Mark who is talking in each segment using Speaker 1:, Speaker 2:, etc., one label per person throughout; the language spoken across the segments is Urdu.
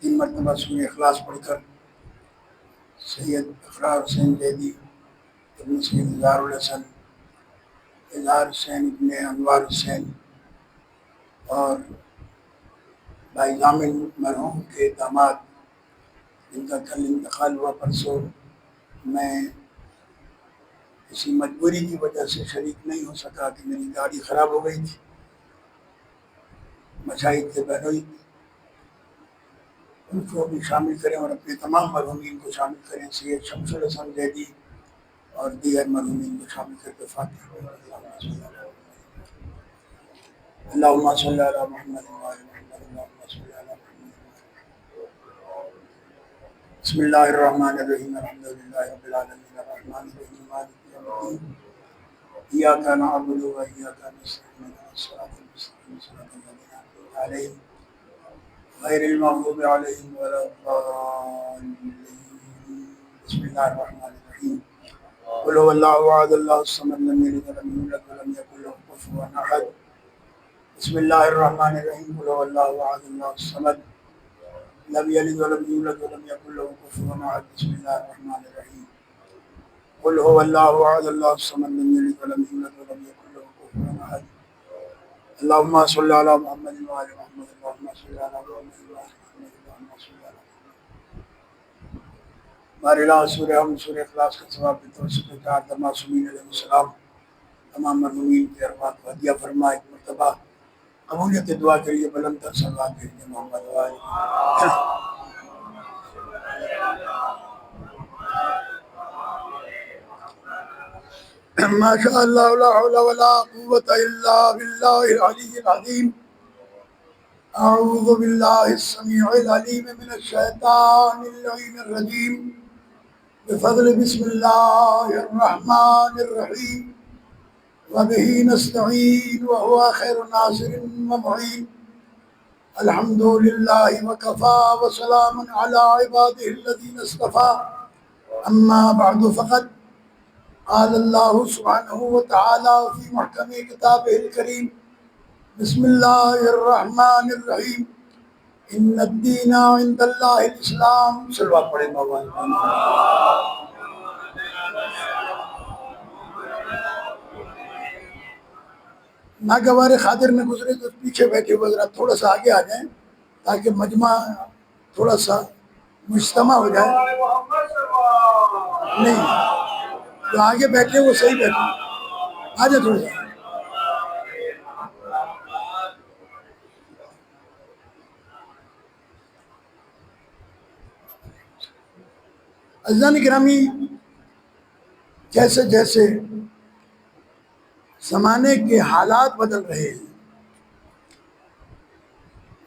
Speaker 1: 3 مرتبہ سورہ اخلاص پڑھ کر سید اقرار حسین زیدی ابن سید اظہار الحسن اظہار حسین ابن انوار حسین اور بھائی ضامن مرحوم کے داماد جن کا کل انتقال ہوا پرسوں، میں کسی مجبوری کی وجہ سے شریک نہیں ہو سکا کہ میری گاڑی خراب ہو گئی تھی، مشاہد کے بہنوئی، ان کو بھی شامل کریں اور اپنے تمام مرحومین کو شامل کریں، سید شمس الحسن زیدی اور دیگر مرحومین کو شامل کر کے فاتحہ اللہم صلی علی محمد وعلی محمد اللہم صلی علی محمد۔ بسم اللہ الرحمن الرحیم الحمد للہ رب العالمین الرحمن الرحیم مالک یوم الدین ایاک نعبد و ایاک نستعین اہدنا الصراط المستقیم صراط الذین انعمت علیہم غیر المغضوب علیہم ولا الضالین۔ بسم اللہ الرحمن الرحیم قل هو اللہ احد اللہ الصمد لم یلد ولم یولد ولم یکن له کفوا احد۔ بسم اللہ الرحمن الرحیم قل هو اللہ احد اللہ الصمد لم یلد ولم یولد ولم یکن له کفوا احد۔ بسم اللہ الرحمن الرحیم قل هو اللہ احد اللہ الصمد لم یلد ولم یولد ولم یکن له کفوا احد۔ اللہم صلی علی محمد وعلی محمد اللہم صلی علی محمد وعلی محمد اللہم صلی علی محمد۔ ہمارے اللہ سورہ ہم سورہ اخلاص کا ثواب بتوسط چار معصومین علیہ السلام تمام مرحومین کے ارواح کو ہدیہ فرما۔ ایک مرتبہ قبولیت دعا کے لیے بلند تر صلوات بھیجنے محمد وعلی ما شاء اللہ لا حول ولا قوة الا باللہ العلی العظیم۔ اعوذ باللہ السمیع العلیم من الشیطان اللعین الرجیم بفضل بسم اللہ الرحمن الرحیم وبہ نستعین وهو خیر ناصر ومعین۔ الحمد للہ وکفى وسلام علی عباده الذین اصطفى۔ اما بعد فقد قال اللہ سبحانہ وتعالی فی محکم کتابہ الکریم بسم اللہ الرحمن الرحیم ان الدین عند اللہ الاسلام۔ صلوات پڑھیں مولانا۔ ناگوار خاطر میں گزرے تو پیچھے بیٹھے ہوئے ذرا تھوڑا سا آگے آ جائیں تاکہ مجمع تھوڑا سا مجتمع ہو جائے۔ نہیں جو آگے بیٹھے وہ صحیح بیٹھے، آ جائے تھوڑا سا۔ عزیزان گرامی، جیسے جیسے زمانے کے حالات بدل رہے ہیں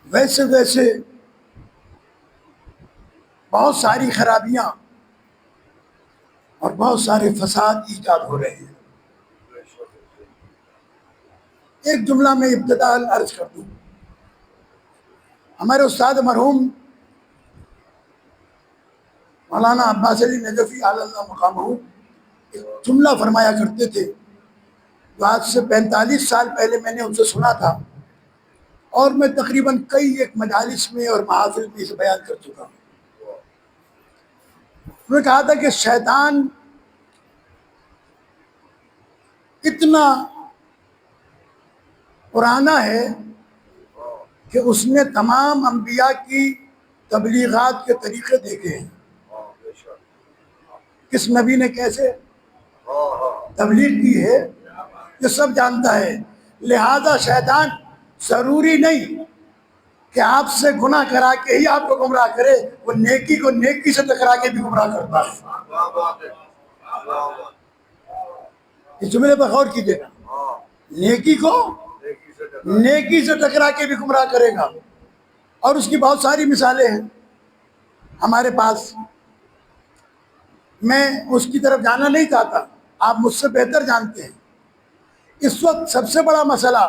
Speaker 1: ویسے ویسے بہت ساری خرابیاں اور بہت سارے فساد ایجاد ہو رہے ہیں۔ ایک جملہ میں ابتداء عرض کر دوں، ہمارے استاد مرحوم مولانا عباس علی نجفی علی اللہ مقامہ ایک جملہ فرمایا کرتے تھے جو آج سے 45 سال پہلے میں نے ان سے سنا تھا، اور میں تقریباً کئی ایک مجالس میں اور محافل میں اسے بیان کر چکا ہوں۔ انہوں نے کہا تھا کہ شیطان اتنا پرانا ہے کہ اس نے تمام انبیاء کی تبلیغات کے طریقے دیکھے ہیں، کس نبی نے کیسے تبلیغ کی ہے یہ سب جانتا ہے۔ لہذا شیطان ضروری نہیں کہ آپ سے گناہ کرا کے ہی آپ کو گمراہ کرے، وہ نیکی کو نیکی سے ٹکرا کے بھی گمراہ کرتا ہے۔ اس جملے پر غور کیجیے گا، نیکی کو نیکی سے ٹکرا کے بھی گمراہ کرے گا، اور اس کی بہت ساری مثالیں ہیں ہمارے پاس۔ میں اس کی طرف جانا نہیں چاہتا، آپ مجھ سے بہتر جانتے ہیں۔ اس وقت سب سے بڑا مسئلہ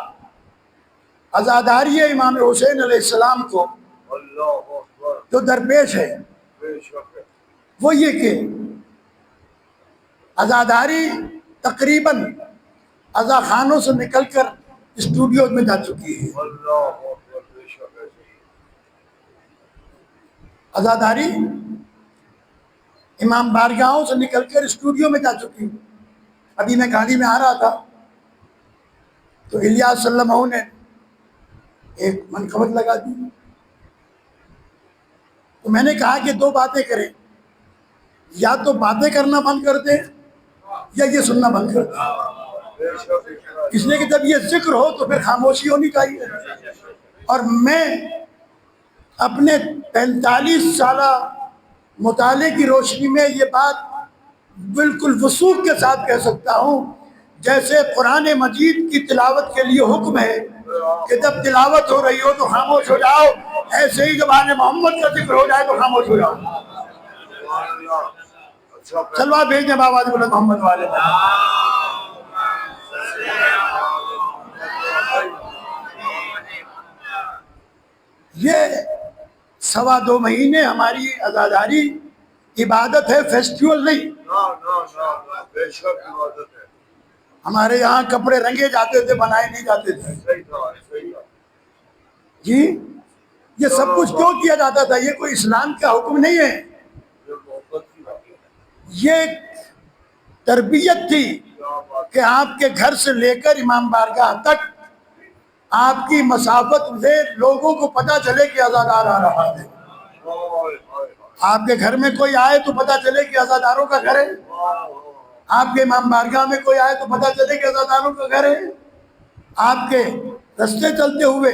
Speaker 1: عزاداری امام حسین علیہ السلام کو جو درپیش ہے وہ یہ کہ عزاداری تقریباً عزا خانوں سے نکل کر اسٹوڈیو میں جا چکی ہے۔ عزاداری امام بارگاہوں سے نکل کر اسٹوڈیو میں جا چکی ہوں. ابھی میں گاڑی میں آ رہا تھا تو الیاس صلی اللہ علیہ وسلم نے ایک منقبت لگا دی. تو میں نے کہا کہ دو باتیں کریں، یا تو باتیں کرنا بند کر دیں یا یہ سننا بند کر دیں. اس لیے کہ جب یہ ذکر ہو تو پھر خاموشی ہونی چاہیے. اور میں اپنے 45 سالہ مطالعے کی روشنی میں یہ بات بالکل وثوق کے ساتھ کہہ سکتا ہوں، جیسے قرآن مجید کی تلاوت کے لیے حکم ہے کہ جب تلاوت ہو رہی ہو تو خاموش ہو جاؤ، ایسے ہی جب آل محمد کا ذکر ہو جائے تو خاموش ہو جاؤ. چلو بھیج دیں بابا بولے محمد والے. یہ 2.25 مہینے ہماری عزاداری عبادت ہے، فیسٹیول نہیں. ہمارے یہاں کپڑے رنگے جاتے تھے، بنائے نہیں جاتے تھے. جی یہ سب کچھ کیوں کیا جاتا تھا؟ یہ کوئی اسلام کا حکم نہیں ہے، یہ تربیت تھی کہ آپ کے گھر سے لے کر امام بارگاہ تک آپ کی مسافت سے لوگوں کو پتہ چلے کہ عزادار آ رہا ہے. آپ کے گھر میں کوئی آئے تو پتہ چلے کہ عزاداروں کا گھر ہے. آپ کے امام بارگاہ میں کوئی آئے تو پتہ چلے کہ عزاداروں کا گھر ہے. آپ کے رستے چلتے ہوئے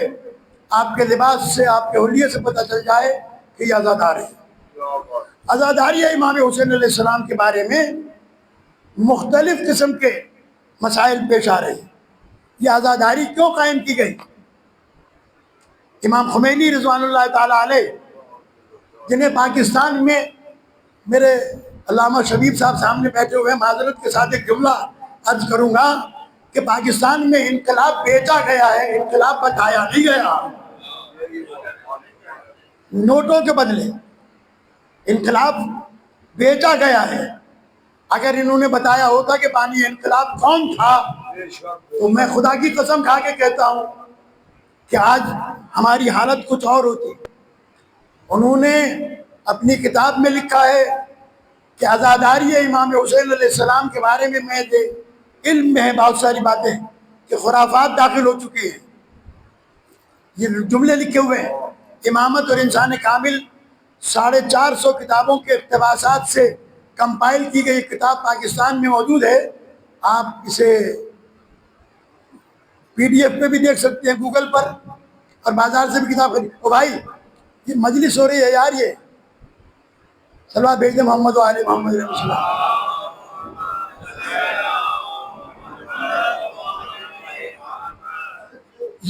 Speaker 1: آپ کے لباس سے، آپ کے حلیے سے پتہ چل جائے کہ یہ عزادار ہے. عزاداری امام حسین علیہ السلام کے بارے میں مختلف قسم کے مسائل پیش آ رہے ہیں. یہ عزاداری کیوں قائم کی گئی؟ امام خمینی رضوان اللہ تعالیٰ علیہ، جنہیں پاکستان میں میرے علامہ شبیب صاحب سامنے بیٹھے ہوئے ہیں، معذرت کے ساتھ ایک جملہ عرض کروں گا کہ پاکستان میں انقلاب بیچا گیا ہے، انقلاب بتایا نہیں گیا. نوٹوں کے بدلے انقلاب بیچا گیا ہے. اگر انہوں نے بتایا ہوتا کہ بانی انقلاب کون تھا تو میں خدا کی قسم کھا کے کہتا ہوں کہ آج ہماری حالت کچھ اور ہوتی. انہوں نے اپنی کتاب میں لکھا ہے کہ عزاداری امام حسین علیہ السلام کے بارے میں علم میں ہے بہت ساری باتیں کہ خرافات داخل ہو چکی ہیں. یہ جملے لکھے ہوئے ہیں. امامت اور انسان کامل 450 کتابوں کے اقتباسات سے کمپائل کی گئی کتاب پاکستان میں موجود ہے. آپ اسے PDF پہ بھی دیکھ سکتے ہیں، گوگل پر، اور بازار سے بھی کتاب خرید. او بھائی یہ مجلس ہو رہی ہے یار، یہ صلوات بھیج دیں محمد و آل محمد علیہ السلام.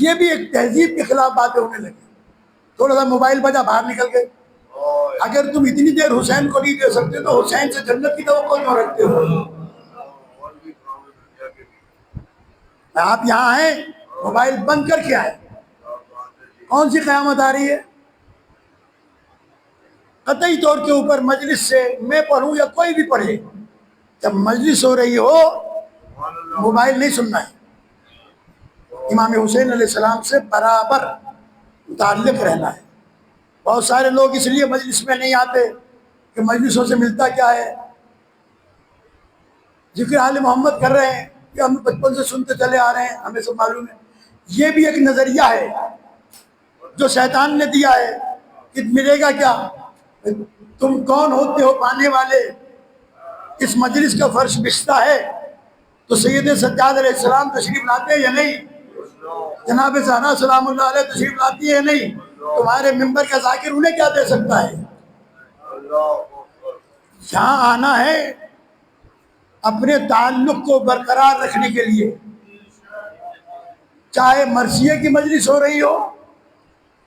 Speaker 1: یہ بھی ایک تہذیب کے خلاف باتیں ہونے لگی. تھوڑا سا موبائل بجا، باہر نکل گئے. اگر تم اتنی دیر حسین کو نہیں دے سکتے تو حسین سے جنت کی توقع کیوں رکھتے ہو؟ آپ یہاں ہیں، موبائل بند کر کے آئے. کون سی قیامت آ رہی ہے؟ قطعی طور کے اوپر مجلس سے میں پڑھوں یا کوئی بھی پڑھے، جب مجلس ہو رہی ہو موبائل نہیں سننا ہے. امام حسین علیہ السلام سے برابر متعلق رہنا ہے. بہت سارے لوگ اس لیے مجلس میں نہیں آتے کہ مجلسوں سے ملتا کیا ہے، ذکر آل محمد کر رہے ہیں کہ ہم بچپن سے سنتے چلے آ رہے ہیں، ہمیں سب معلوم ہے. یہ بھی ایک نظریہ ہے جو شیطان نے دیا ہے کہ ملے گا کیا، تم کون ہوتے ہو پانے والے. اس مجلس کا فرش بچتا ہے تو سید سجاد علیہ السلام تشریف لاتے ہیں یا نہیں؟ جناب زہرا سلام اللہ علیہ تشریف لاتی ہے یا نہیں؟ تمہارے ممبر کا ذاکر انہیں کیا دے سکتا ہے؟ یہاں آنا ہے اپنے تعلق کو برقرار رکھنے کے لیے، چاہے مرثیے کی مجلس ہو رہی ہو،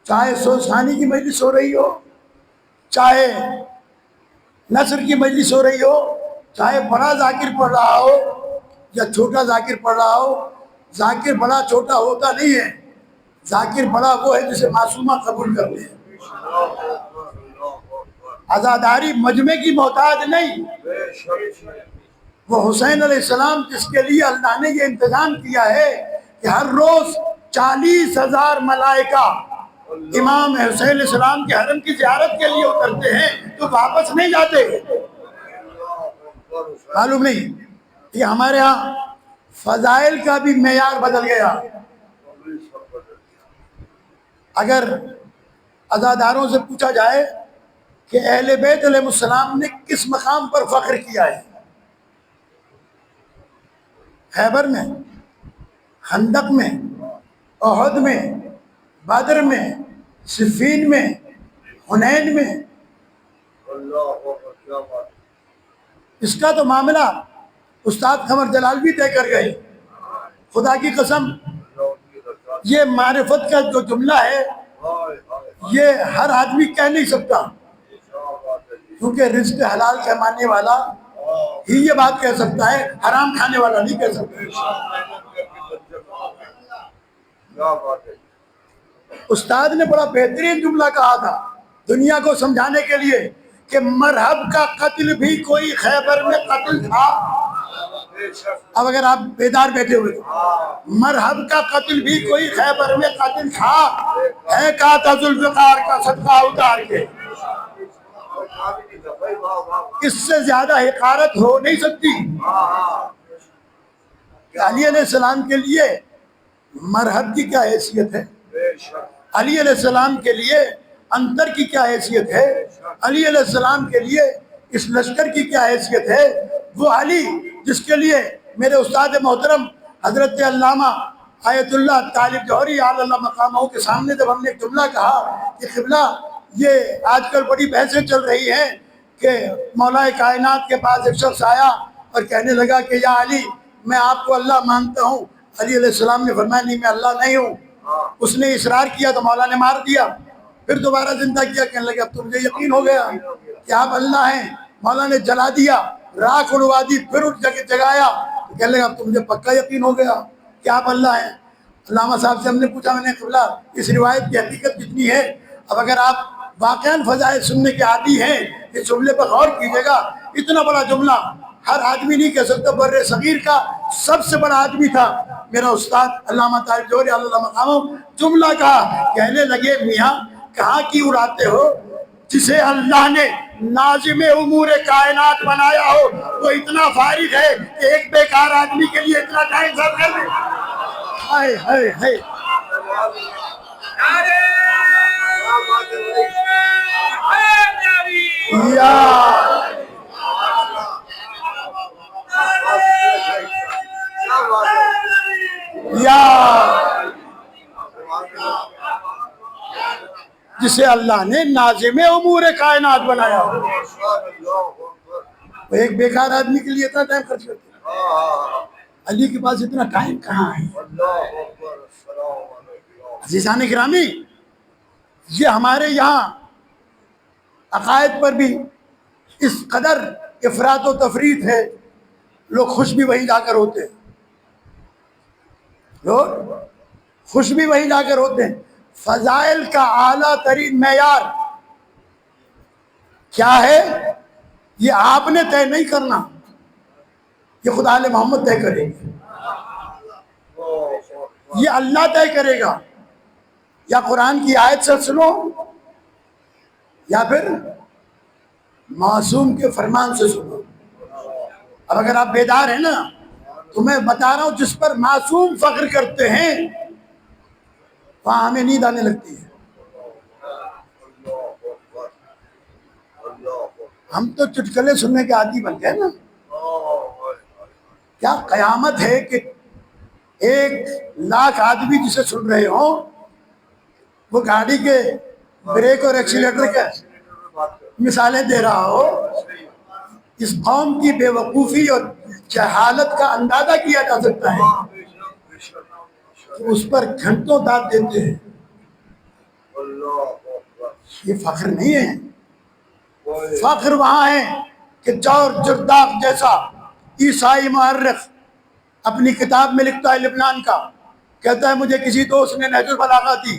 Speaker 1: چاہے سوزخانی کی مجلس ہو رہی ہو، چاہے نثر کی مجلس ہو رہی ہو، چاہے بڑا ذاکر پڑھ رہا ہو یا چھوٹا ذاکر پڑھ رہا ہو. ذاکر بڑا چھوٹا ہوتا نہیں ہے، ذاکر بڑا وہ ہے جسے معصومہ قبول کرتے ہیں. عزاداری مجمع کی محتاج نہیں، وہ حسین علیہ السلام جس کے لیے اللہ نے یہ انتظام کیا ہے کہ ہر روز 40,000 ملائکہ امام حسین علیہ السلام کے حرم کی زیارت کے لیے اترتے ہیں تو واپس نہیں جاتے. معلوم نہیں یہ ہمارے ہاں فضائل کا بھی معیار بدل گیا. اگر عزاداروں سے پوچھا جائے کہ اہل بیت علیہ السلام نے کس مقام پر فخر کیا ہے، خیبر میں، خندق میں، احد میں، بدر میں، صفین میں، حنین میں، اس کا تو معاملہ استاد قمر جلال بھی طے کر گئے. خدا کی قسم یہ معرفت کا جو جملہ ہے یہ ہر آدمی کہہ نہیں سکتا، کیونکہ رزق حلال کمانے والا ہی یہ بات کہہ سکتا ہے، حرام کھانے والا نہیں کہہ سکتا. استاد نے بڑا بہترین جملہ کہا تھا دنیا کو سمجھانے کے لیے کہ مرحب کا قتل بھی کوئی خیبر میں قتل تھا. اب اگر آپ بیدار بیٹھے ہوئے مرحب کا قتل بھی کوئی خیبر میں قتل تھا، ہے کاتا ذوالفقار کا صدقہ اتار کے. اس سے زیادہ حقارت ہو نہیں سکتی. علی علیہ السلام کے لیے مرحب کی کیا حیثیت ہے، علی علیہ السلام کے لیے انتر کی کیا حیثیت ہے، علی علیہ السلام کے لیے اس لشکر کی کیا حیثیت ہے. وہ علی جس کے لیے میرے استاد محترم حضرت علامہ آیت اللہ طالب جوہری اعلی اللہ مقامہ کے سامنے جب ہم نے ایک جملہ کہا کہ قبلہ یہ آج کل بڑی بحثیں چل رہی ہیں کہ مولا کائنات کے پاس ایک شخص آیا اور کہنے لگا کہ یا علی میں آپ کو اللہ مانتا ہوں. علی علیہ السلام نے فرمایا نہیں میں اللہ نہیں ہوں. اس نے اصرار کیا تو مولا نے مار دیا، پھر دوبارہ زندہ کیا، کہنے لگا اب تو مجھے یقین ہو گیا کہ آپ اللہ ہیں. مولا نے جلا دیا، راکھ اڑوا دی، پھر اٹھ جگایا، کہنے لگا اب تو مجھے پکا یقین ہو گیا کہ آپ اللہ ہیں. علامہ صاحب سے ہم نے پوچھا، میں نے قبلہ اس روایت کی حقیقت کتنی ہے؟ اب اگر آپ واقعاً فضائل سننے کے عادی ہیں اس جملے پر غور کیجیے گا. اتنا بڑا جملہ ہر آدمی نہیں کہہ سکتا. بر صغیر کا سب سے بڑا آدمی تھا میرا استاد علامہ طالب جوہری اللہ مقامہ. جملہ کہا، کہنے لگے میاں کہاں کی اڑاتے ہو؟ جسے اللہ نے ناظم امور کائنات بنایا ہو وہ اتنا فارغ ہے کہ ایک بیکار آدمی کے لیے اتنا ٹائم صرف کر دے. ہائے ہائے ہائے. جسے اللہ نے ناظم امور کائنات بنایا ہو وہ ایک بیکار آدمی کے لیے اتنا ٹائم خرچ کرتے ہیں. علی کے پاس اتنا ٹائم کہاں ہے؟ عزیزان گرامی یہ ہمارے یہاں عقائد پر بھی اس قدر افراط و تفریط ہے. لوگ خوش بھی وہیں جا کر ہوتے ہیں، لوگ خوش بھی وہیں جا کر ہوتے ہیں. فضائل کا اعلیٰ ترین معیار کیا ہے یہ آپ نے طے نہیں کرنا، یہ خدا علیہ محمد طے کرے گا، یہ اللہ طے کرے گا. یا قرآن کی آیت سے سنو یا پھر معصوم کے فرمان سے سنو. اب اگر آپ بیدار ہیں نا تو میں بتا رہا ہوں جس پر معصوم فخر کرتے ہیں وہاں ہمیں نیند آنے لگتی ہے. ہم تو چٹکلے سننے کے عادی بن گئے نا. کیا قیامت ہے کہ 1,00,000 آدمی جسے سن رہے ہوں وہ گاڑی کے بریک اور ایکسیلیٹر کے مثالیں دے رہا ہو. اس قوم کی بے وقوفی اور جہالت کا اندازہ کیا جا سکتا ہے. اس پر گھنٹوں داد دیتے ہیں. یہ فخر نہیں ہے. فخر وہاں ہے کہ جورج جرداق جیسا عیسائی مورخ اپنی کتاب میں لکھتا ہے لبنان کا، کہتا ہے مجھے کسی دوست نے نہج البلاغہ دی،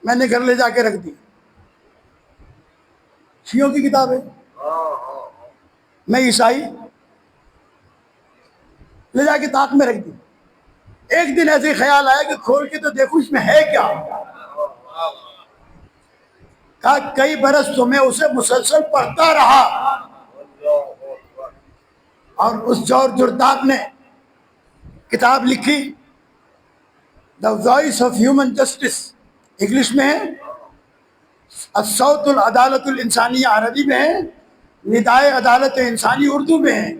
Speaker 1: میں نے گھر لے جا کے رکھ دی. شیعوں کی کتاب ہے، میں عیسائی لے جا کے طاق میں رکھ دی. ایک دن ایسے خیال آیا کہ کھول کے تو دیکھو اس میں ہے کیا. کہا کئی برس تو میں اسے مسلسل پڑھتا رہا. اور اس جارج جرداق نے کتاب لکھی the voice of human justice, English میں ہے، الصوت العدالت الانسانیہ عربی میں ہے، ندائے عدالت انسانی اردو میں ہے.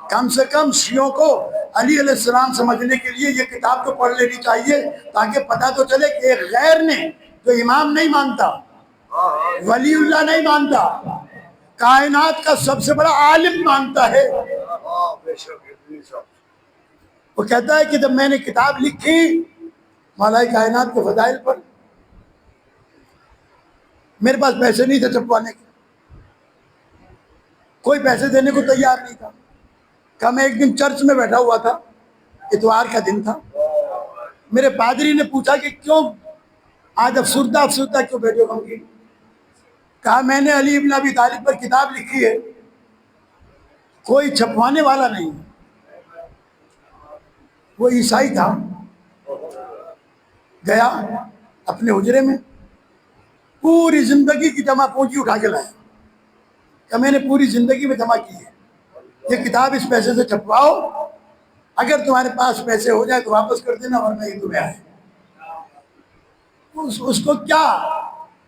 Speaker 1: کم سے کم شیعوں کو علی علیہ السلام سمجھنے کے لیے یہ کتاب تو پڑھ لینی چاہیے، تاکہ پتہ تو چلے کہ ایک غیر نے جو امام نہیں مانتا، ولی اللہ نہیں مانتا، کائنات کا سب سے بڑا عالم مانتا ہے. وہ کہتا ہے کہ جب میں نے کتاب لکھی مولا کائنات کے فضائل پر، میرے پاس پیسے نہیں تھے چھپوانے کے، کوئی پیسے دینے کو تیار نہیں تھا. کہ میں ایک دن چرچ میں بیٹھا ہوا تھا، اتوار کا دن تھا، میرے پادری نے پوچھا کہ کیوں آج افسردہ کیوں بیٹھے ہو غمگین؟ کہا میں نے علی ابن ابی طالب پر کتاب لکھی ہے، کوئی چھپوانے والا نہیں. وہ عیسائی تھا، گیا اپنے حجرے میں، پوری زندگی کی جمع پونجی اٹھا کے لایا کہ میں نے پوری زندگی میں جمع کی ہے، یہ کتاب اس پیسے سے چھپواؤ، اگر تمہارے پاس پیسے ہو جائے تو واپس کر دینا ورنہ یہ تمہیں آئے. اس کو کیا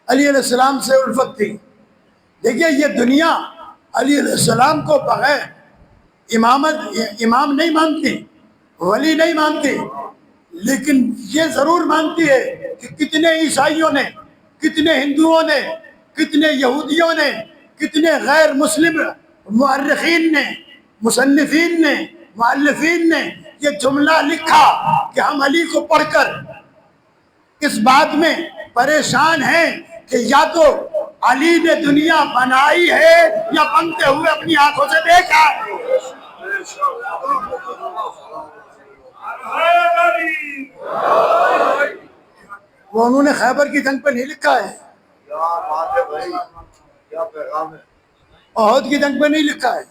Speaker 1: علی علیہ السلام سے الفت تھی. دیکھیے یہ دنیا علی علیہ السلام کو بغیر امام نہیں مانتی، ولی نہیں مانتی، لیکن یہ ضرور مانتی ہے کہ کتنے عیسائیوں نے، کتنے ہندوؤں نے، کتنے یہودیوں نے، کتنے غیر مسلم مؤرخین نے، مصنفین نے، مؤلفین نے یہ جملہ لکھا کہ ہم علی کو پڑھ کر اس بات میں پریشان ہیں کہ یا تو علی نے دنیا بنائی ہے یا بنتے ہوئے اپنی آنکھوں سے دیکھا ہے. وہ انہوں نے خیبر کی جنگ پہ نہیں لکھا ہے، احد کی جنگ پہ نہیں لکھا ہے.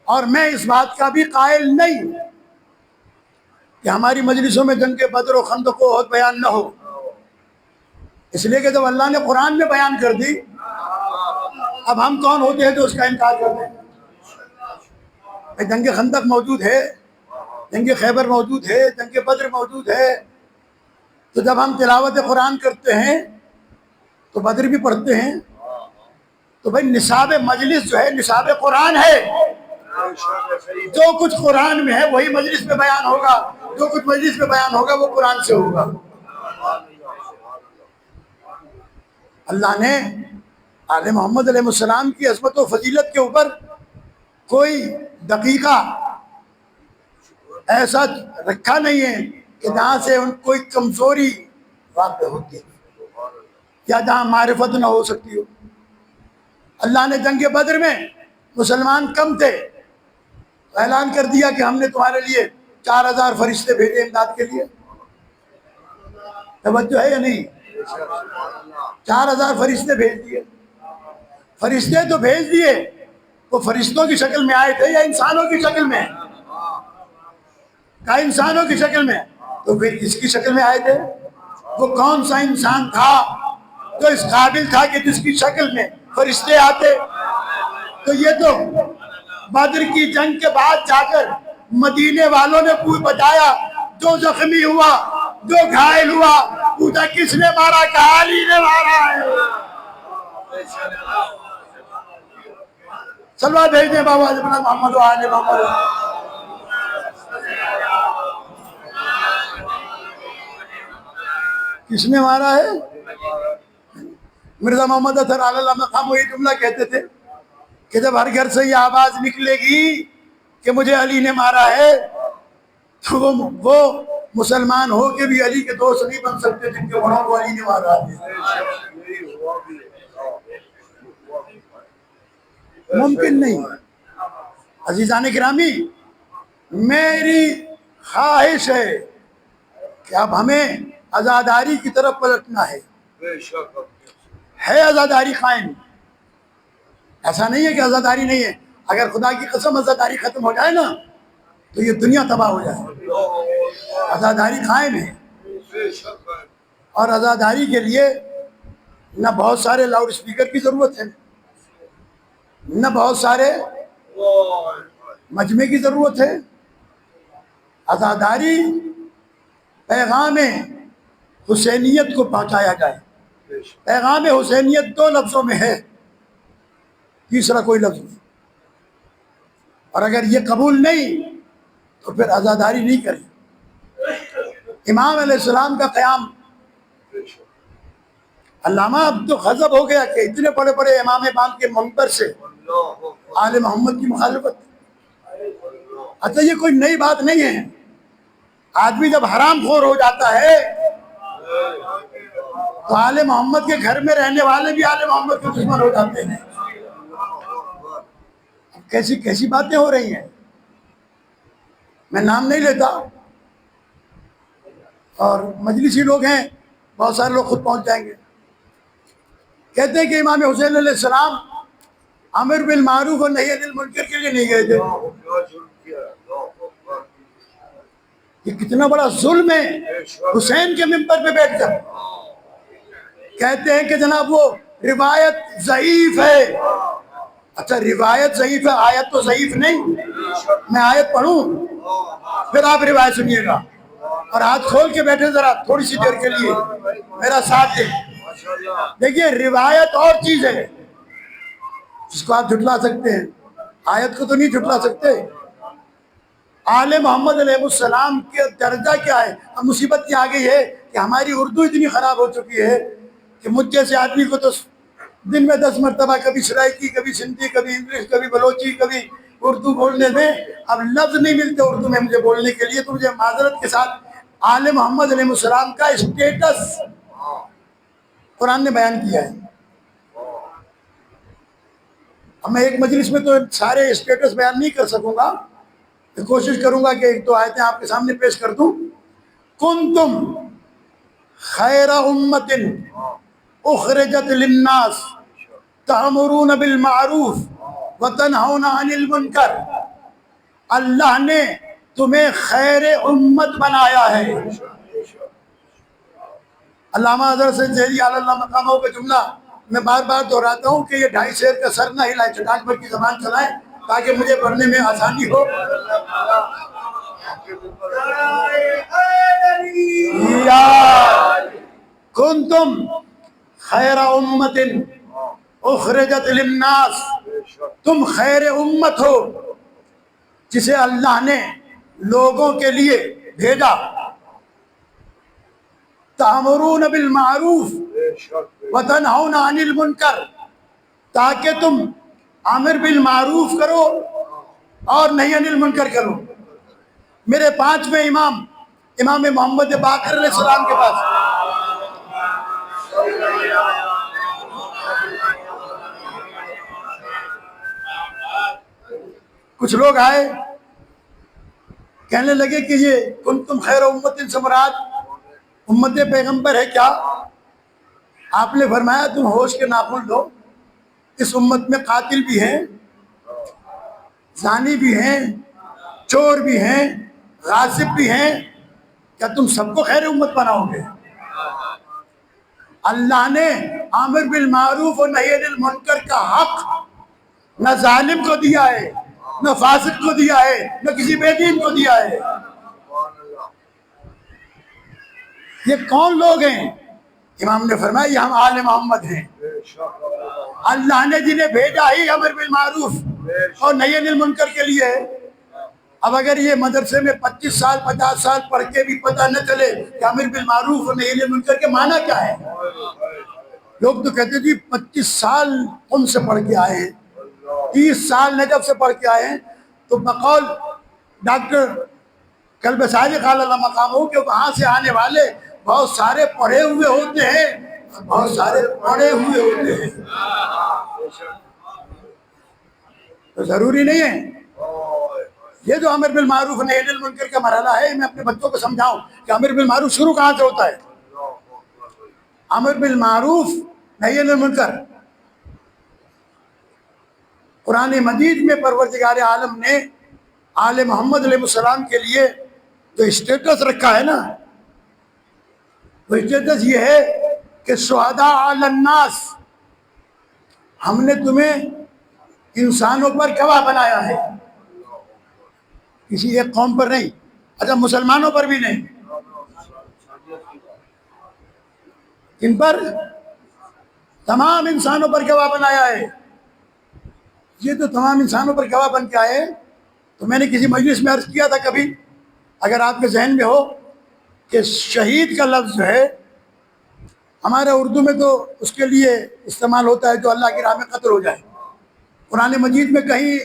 Speaker 1: اور میں اس بات کا بھی قائل نہیں کہ ہماری مجلسوں میں جنگ بدر و خندق و احد بیان نہ ہو، اس لیے کہ جب اللہ نے قرآن میں بیان کر دی، اب ہم کون ہوتے ہیں جو اس کا انکار کرتے ہیں. جنگ خندق موجود ہے، جنگ خیبر موجود ہے، جنگ بدر موجود ہے. تو جب ہم تلاوت قرآن کرتے ہیں تو بدر بھی پڑھتے ہیں، تو بھائی نصاب مجلس جو ہے نصاب قرآن ہے. جو کچھ قرآن میں ہے وہی مجلس میں بیان ہوگا، جو کچھ مجلس میں بیان ہوگا وہ قرآن سے ہوگا. اللہ نے آل محمد علیہ السلام کی عظمت و فضیلت کے اوپر کوئی دقیقہ ایسا رکھا نہیں ہے کہ جہاں سے ان کوئی کمزوری واقع ہوتی ہے یا جہاں معرفت نہ ہو سکتی ہو. اللہ نے جنگ بدر میں مسلمان کم تھے، اعلان کر دیا کہ ہم نے تمہارے لیے 4000 فرشتے بھیجے امداد کے لیے. توجہ ہے یا نہیں؟ 4000 فرشتے بھیج دیے. فرشتے تو بھیج دیے، وہ فرشتوں کی شکل میں آئے تھے یا انسانوں کی شکل میں؟ کہا انسانوں کی شکل میں. تو پھر کس کی شکل میں آئے تھے؟ وہ کون سا انسان تھا جو اس قابل تھا کہ جس کی شکل میں فرشتے آتے؟ تو یہ تو بدر کی جنگ کے بعد جا کر مدینے والوں نے بتایا، جو زخمی ہوا، جو گھائل ہوا، پوچھا کس نے مارا؟ کہا علی نے مارا ہے. سلوات بھیج دیں بابا محمد و آل محمد. کس نے مارا ہے؟ مرزا محمد اطہر علی اللہ مقام وہی جملہ کہتے تھے کہ جب ہر گھر سے یہ آواز نکلے گی کہ مجھے علی نے مارا ہے تو وہ مسلمان ہو کے بھی علی کے دوست نہیں بن سکتے جن کے گھوڑوں کو علی نے مارا ہے. ممکن نہیں. عزیزان گرامی، میری خواہش ہے کہ اب ہمیں عزاداری کی طرف پلٹنا ہے. عزاداری قائم، ایسا نہیں ہے کہ عزاداری نہیں ہے. اگر خدا کی قسم عزاداری ختم ہو جائے نا تو یہ دنیا تباہ ہو جائے. عزاداری قائم ہے، اور عزاداری کے لیے نہ بہت سارے لاؤڈ اسپیکر کی ضرورت ہے، نہ بہت سارے مجمع کی ضرورت ہے۔ عزاداری پیغام حسینیت کو پہنچایا جائے۔ پیغام حسینیت 2 لفظوں میں ہے، تیسرا کوئی لفظ نہیں، اور اگر یہ قبول نہیں تو پھر عزاداری نہیں کریں۔ امام علیہ السلام کا قیام، علامہ اب تو غضب ہو گیا کہ اتنے بڑے بڑے امام باندھ کے منبر سے آل محمد کی مخالفت۔ اچھا یہ کوئی نئی بات نہیں ہے، آدمی جب حرام خور ہو جاتا ہے تو آل محمد کے گھر میں رہنے والے بھی آل محمد کے دشمن ہو جاتے ہیں۔ کیسی کیسی باتیں ہو رہی ہیں، میں نام نہیں لیتا، اور مجلسی لوگ ہیں، بہت سارے لوگ خود پہنچ جائیں گے۔ کہتے ہیں کہ امام حسین علیہ السلام امر بالمعروف اور نہی عن المنکر کے لیے نہیں گئے تھے۔ یہ کتنا بڑا ظلم ہے، حسین کے منبر پہ بیٹھ کر کہتے ہیں کہ جناب وہ روایت ضعیف ہے۔ اچھا روایت ضعیف ہے، آیت تو ضعیف نہیں، میں آیت پڑھوں پھر آپ روایت سنیے گا، اور ہاتھ کھول کے بیٹھے ذرا تھوڑی سی دیر کے لیے میرا ساتھ دیں۔ دیکھیے روایت اور چیز ہے جس کو آپ جھٹلا سکتے ہیں، آیت کو تو نہیں جھٹلا سکتے۔ آل محمد علیہ السلام کے درجہ کیا ہے؟ اب مصیبت یہ آ گئی ہے کہ ہماری اردو اتنی خراب ہو چکی ہے کہ مجھ جیسے آدمی کو تو دن میں 10 مرتبہ کبھی سرائکی، کبھی سندھی، کبھی انگلش، کبھی بلوچی، کبھی اردو بولنے میں اب لفظ نہیں ملتے اردو میں مجھے بولنے کے لیے، تو مجھے معذرت کے ساتھ آل محمد علیہ السلام کا اسٹیٹس قرآن نے بیان کیا ہے۔ اب میں ایک مجلس میں تو سارے اسٹیٹس بیان نہیں کر سکوں گا، میں کوشش کروں گا کہ 1-2 آیتیں آپ کے سامنے پیش کر دوں۔ کنتم خیر امت اخرجت للناس تأمرون بالمعروف وتنہون عن المنکر، اللہ نے تمہیں خیر امت بنایا ہے۔ علامہ حضرت سے ذیلی علی اللہ مقامہ کا جملہ میں بار بار دہراتا ہوں کہ یہ 2.5 شعر کا سر نہ ہلائے، چٹاک بھر کی زبان چلائیں تاکہ مجھے پڑھنے میں آسانی ہو۔ کنتم خیر امت اخرجت للناس، تم خیر امت ہو جسے اللہ نے لوگوں کے لیے بھیجا۔ تأمرون بالمعروف وتنہون عن المنکر، تاکہ تم امر بالمعروف کرو اور نہی عن المنکر کرو۔ میرے 5ویں امام محمد باقر علیہ السلام کے پاس کچھ لوگ آئے، کہنے لگے کہ یہ کنتم خیر امت سے مراد امت پیغمبر ہے کیا؟ آپ نے فرمایا تم ہوش کے ناخن لو، اس امت میں قاتل بھی ہیں، زانی بھی ہیں، چور بھی ہیں، غاصب بھی ہیں، کیا تم سب کو خیر امت بناؤ گے؟ اللہ نے امر بالمعروف اور نہی عن المنکر کا حق نہ ظالم کو دیا ہے، نہ فاسق کو دیا ہے، نہ کسی بے دین کو دیا ہے۔ یہ کون لوگ ہیں؟ امام نے فرمایا یہ ہم آل محمد ہیں، اللہ نے جنہیں بھیجا ہی امر بالمعروف اور نہی عن المنکر کے لیے ہے۔ اب اگر یہ مدرسے میں 25 سال 50 سال پڑھ کے بھی پتہ نہ چلے کہ امر بالمعروف اور نہی عن المنکر کے معنی کیا ہے، لوگ تو کہتے جی 25 سال ان سے پڑھ کے آئے ہیں، 30 سال نجف سے پڑھ کے آئے ہیں، تو بقول ڈاکٹر کلب صادق علی اللہ مقام ہو کہ وہاں سے آنے والے بہت سارے پڑھے ہوئے ہوتے ہیں، بہت سارے پڑھے ہوئے ہوتے ہیں، تو ضروری نہیں ہے۔ یہ جو امر بالمعروف نہی عن المنکر کا مرحلہ ہے، میں اپنے بچوں کو سمجھاؤں کہ امر بالمعروف شروع کہاں سے ہوتا ہے؟ امر بالمعروف نہی عن المنکر قرآن مجید میں پروردگار عالم نے آل محمد علیہ السلام کے لیے جو اسٹیٹس رکھا ہے نا، وہ اسٹیٹس یہ ہے کہ شہداء علی الناس، ہم نے تمہیں انسانوں پر گواہ بنایا ہے، کسی ایک قوم پر نہیں، اچھا مسلمانوں پر بھی نہیں، ان پر تمام انسانوں پر گواہ بنایا ہے۔ یہ تو تمام انسانوں پر گواہ بن کے آئے، تو میں نے کسی مجلس میں عرض کیا تھا کبھی، اگر آپ کے ذہن میں ہو کہ شہید کا لفظ جو ہے ہمارے اردو میں تو اس کے لیے استعمال ہوتا ہے جو اللہ کی راہ میں قتل ہو جائے، قرآن مجید میں کہیں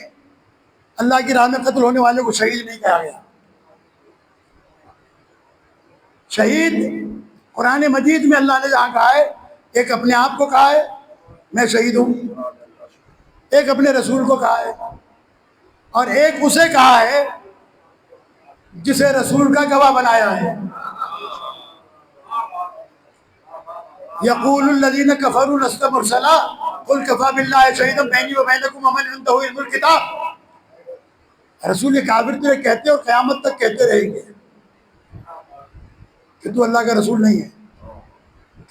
Speaker 1: اللہ کی راہ میں قتل ہونے والے کو شہید نہیں کہا گیا۔ شہید قرآن مجید میں اللہ نے جہاں کہا ہے، ایک اپنے آپ کو کہا ہے میں شہید ہوں، ایک اپنے رسول کو کہا ہے، اور ایک اسے کہا ہے جسے رسول کا گواہ بنایا ہے۔ یقول الذین کفروا لست مرسلا قل کفی باللہ شہیدا بینی و بینکم ومن عندہ علم الکتاب۔ رسول کافر تو یہ کہتے اور قیامت تک کہتے رہیں گے کہ تو اللہ کا رسول نہیں ہے۔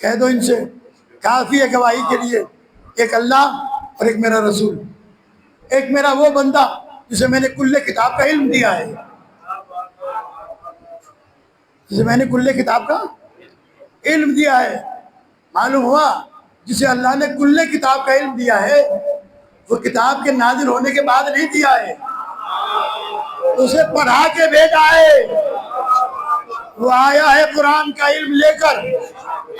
Speaker 1: کہہ دو ان سے کافی ہے گواہی کے لیے ایک اللہ اور ایک میرا رسول، ایک میرا وہ بندہ جسے میں نے کل کتاب کا علم دیا ہے، جسے میں نے کل کتاب کا علم دیا ہے۔ معلوم ہوا جسے اللہ نے کل کتاب کا علم دیا ہے وہ کتاب کے نازل ہونے کے بعد نہیں دیا ہے، اسے پڑھا کے بھیجا ہے۔ وہ آیا ہے قرآن کا علم لے کر،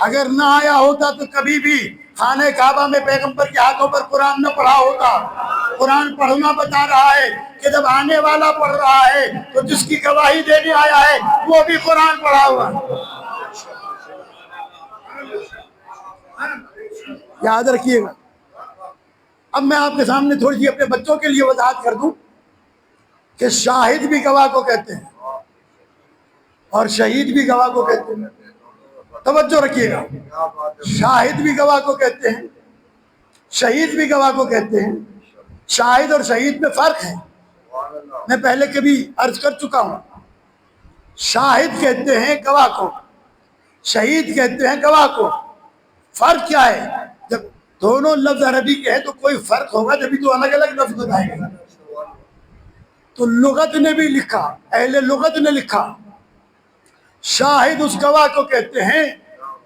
Speaker 1: اگر نہ آیا ہوتا تو کبھی بھی خانہ کعبہ میں پیغمبر کے ہاتھوں پر قرآن نہ پڑھا ہوتا۔ قرآن پڑھنا بتا رہا ہے کہ جب آنے والا پڑھ رہا ہے تو جس کی گواہی دینے آیا ہے وہ بھی قرآن پڑھا ہوا ہے۔ یاد رکھیے گا۔ اب میں آپ کے سامنے تھوڑی سی اپنے بچوں کے لیے وضاحت کر دوں کہ شاہد بھی گواہ کو کہتے ہیں اور شہید بھی گواہ کو کہتے ہیں۔ توجہ رکھیے گا، شاہد بھی گواہ کو کہتے ہیں، شہید بھی گواہ کو کہتے ہیں۔ شاہد اور شہید میں فرق ہے، میں پہلے کبھی عرض کر چکا ہوں۔ شاہد کہتے ہیں گواہ کو، شہید کہتے ہیں گواہ کو۔ فرق کیا ہے؟ جب دونوں لفظ عربی کے ہیں تو کوئی فرق ہوگا جبھی تو الگ الگ لفظ بتائیں گے۔ تو لغت نے بھی لکھا، اہل لغت نے لکھا شاہد اس گواہ کو کہتے ہیں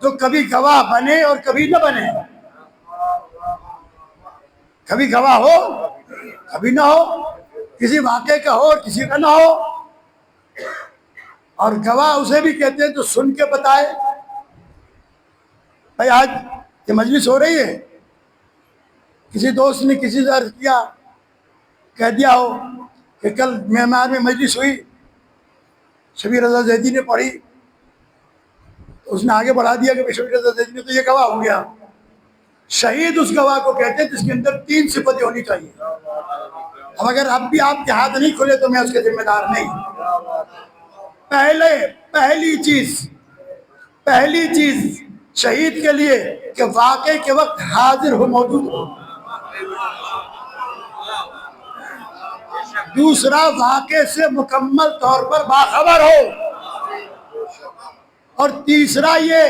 Speaker 1: جو کبھی گواہ بنے اور کبھی نہ بنے، کبھی گواہ ہو کبھی نہ ہو، کسی واقعے کا ہو اور کسی کا نہ ہو۔ اور گواہ اسے بھی کہتے ہیں جو سن کے بتائے۔ بھائی آج یہ مجلس ہو رہی ہے، کسی دوست نے کسی سے عرض کیا، کہہ دیا ہو کہ کل معمار میں مجلس ہوئی، شبیر رضا زیدی نے پڑھی، اس نے آگے بڑھا دیا کہ شبیر رضا زیدی نے تو یہ گواہ ہو گیا۔ شہید اس گواہ کو کہتے ہیں جس کے اندر 3 صفتیں ہونی چاہیے۔ اب اگر اب بھی آپ کے ہاتھ نہیں کھلے تو میں اس کے ذمہ دار نہیں۔ پہلی چیز شہید کے لیے کہ واقعے کے وقت حاضر ہو، موجود ہو۔ دوسرا، واقعے سے مکمل طور پر باخبر ہو، اور تیسرا یہ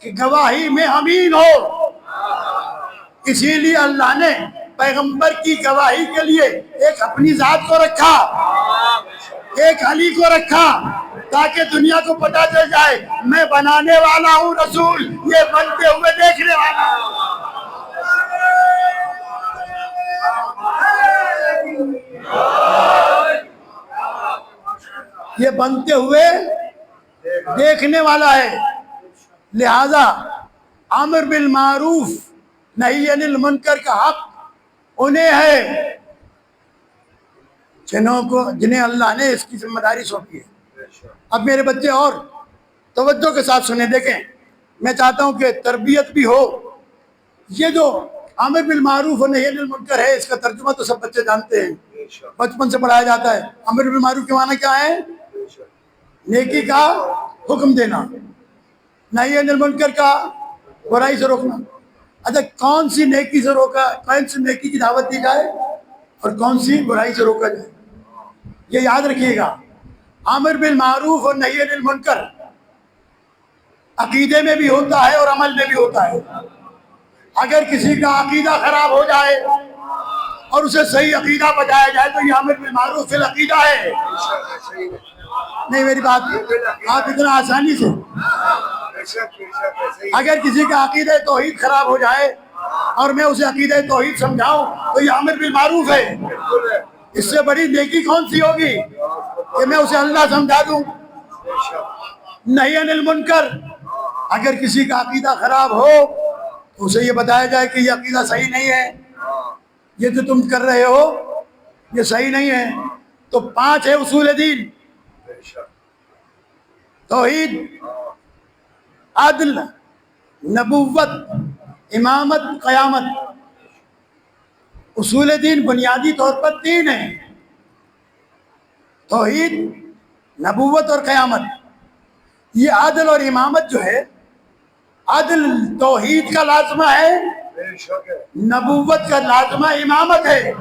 Speaker 1: کہ گواہی میں امین ہو۔ اسی لیے اللہ نے پیغمبر کی گواہی کے لیے ایک اپنی ذات کو رکھا، ایک علی کو رکھا، تاکہ دنیا کو پتہ چل جائے میں بنانے والا ہوں رسول، یہ بنتے ہوئے دیکھنے والا ہوں۔ یہ بنتے ہوئے دیکھنے والا ہے۔ لہذا امر بالمعروف نہی عن المنکر کا حق انہیں ہے جنہیں اللہ نے اس کی ذمہ داری سونپی ہے۔ اب میرے بچے اور توجہ کے ساتھ سنیں، دیکھیں، میں چاہتا ہوں کہ تربیت بھی ہو۔ یہ جو امر بالمعروف اور نہی عن المنکر ہے، اس کا ترجمہ تو سب بچے جانتے ہیں، بچپن سے پڑھایا جاتا ہے۔ امر بالمعروف کے معنی کیا ہے؟ نیکی کا حکم دینا، نہی عن المنکر کا برائی سے روکنا۔ اچھا، کون سی نیکی سے روکا، کون سی نیکی کی دعوت دی جائے اور کون سی برائی سے روکا جائے، یہ یاد رکھیے گا۔ امر بالمعروف اور نہی عن المنکر عقیدے میں بھی ہوتا ہے اور عمل میں بھی ہوتا ہے. اگر کسی کا عقیدہ خراب ہو جائے اور اسے صحیح عقیدہ بتایا جائے تو یہ امر بالمعروف فی العقیدہ ہے. نہیں میری بات آپ اتنا آسانی سے, اگر کسی کا عقیدہ توحید خراب ہو جائے اور میں اسے عقیدہ توحید سمجھاؤں تو یہ امر بالمعروف ہے. اس سے بڑی نیکی کون سی ہوگی کہ میں اسے اللہ سمجھا دوں, نہی عن المنکر. اگر کسی کا عقیدہ خراب ہو تو اسے یہ بتایا جائے کہ یہ عقیدہ صحیح نہیں ہے, یہ جو تم کر رہے ہو یہ صحیح نہیں ہے. تو 5 ہے اصول دین: توحید, عدل, نبوت, امامت, قیامت. اصول دین بنیادی طور پر 3 ہیں: توحید, نبوت اور قیامت. یہ عدل اور امامت جو ہے, عدل توحید کا لازمہ ہے, نبوت کا لازمہ امامت ہے.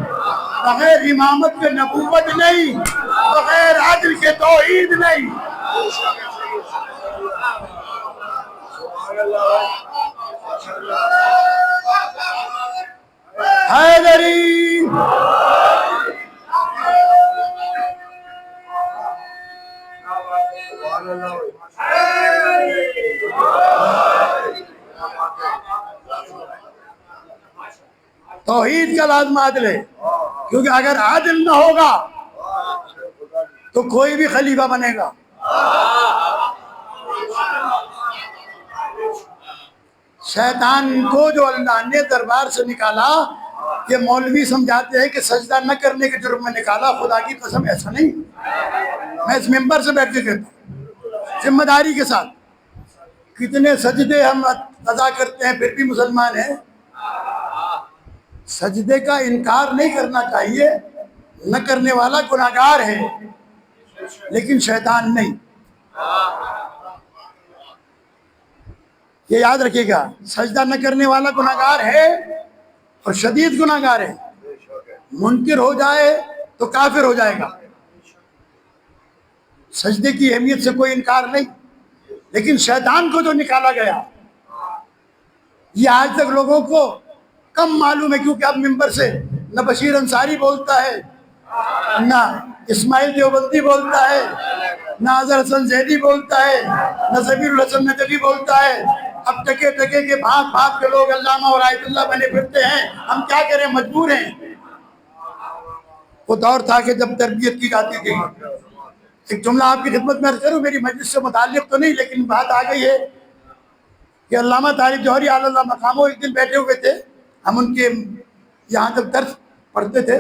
Speaker 1: بغیر امامت کے نبوت نہیں, بغیر عدل کے توحید نہیں. حیدری توحید کا لازمہ عدل ہے, کیونکہ اگر عدل نہ ہوگا تو کوئی بھی خلیفہ بنے گا. شیطان کو جو اللہ نے دربار سے نکالا, یہ مولوی سمجھاتے ہیں کہ سجدہ نہ کرنے کے جرم میں نکالا. خدا کی قسم ایسا نہیں. میں اس ممبر سے بیٹھ کے کہتا ہوں ذمہ داری کے ساتھ, کتنے سجدے ہم ادا کرتے ہیں پھر بھی مسلمان ہیں. سجدے کا انکار نہیں کرنا چاہیے, نہ کرنے والا گناہگار ہے, لیکن شیطان نہیں. یہ یاد رکھیے گا, سجدہ نہ کرنے والا گناہگار ہے اور شدید گناہگار ہے. منکر ہو جائے تو کافر ہو جائے گا. سجدے کی اہمیت سے کوئی انکار نہیں, لیکن شیطان کو جو نکالا گیا یہ آج تک لوگوں کو کم معلوم ہے, کیونکہ اب ممبر سے نہ بشیر انصاری بولتا ہے, نہ اسماعیل دیوبندی بولتا ہے, نہ اظہر حسن زیدی بولتا ہے, نہ ضمیر الحسن ندوی بولتا ہے. اب ٹکے ٹکے کے بھاگ بھاگ کے لوگ علامہ اور آیت اللہ بنے پھرتے ہیں. ہم کیا کریں, مجبور ہیں. وہ دور تھا کہ جب تربیت کی جاتی تھی. ایک جملہ آپ کی خدمت میں عرض کروں, میری مجلس سے متعلق تو نہیں, لیکن بات آ گئی ہے کہ علامہ طارق جوہری علی اللہ مقامہ ایک دن بیٹھے ہوئے تھے, ہم ان کے یہاں تک درس پڑھتے تھے.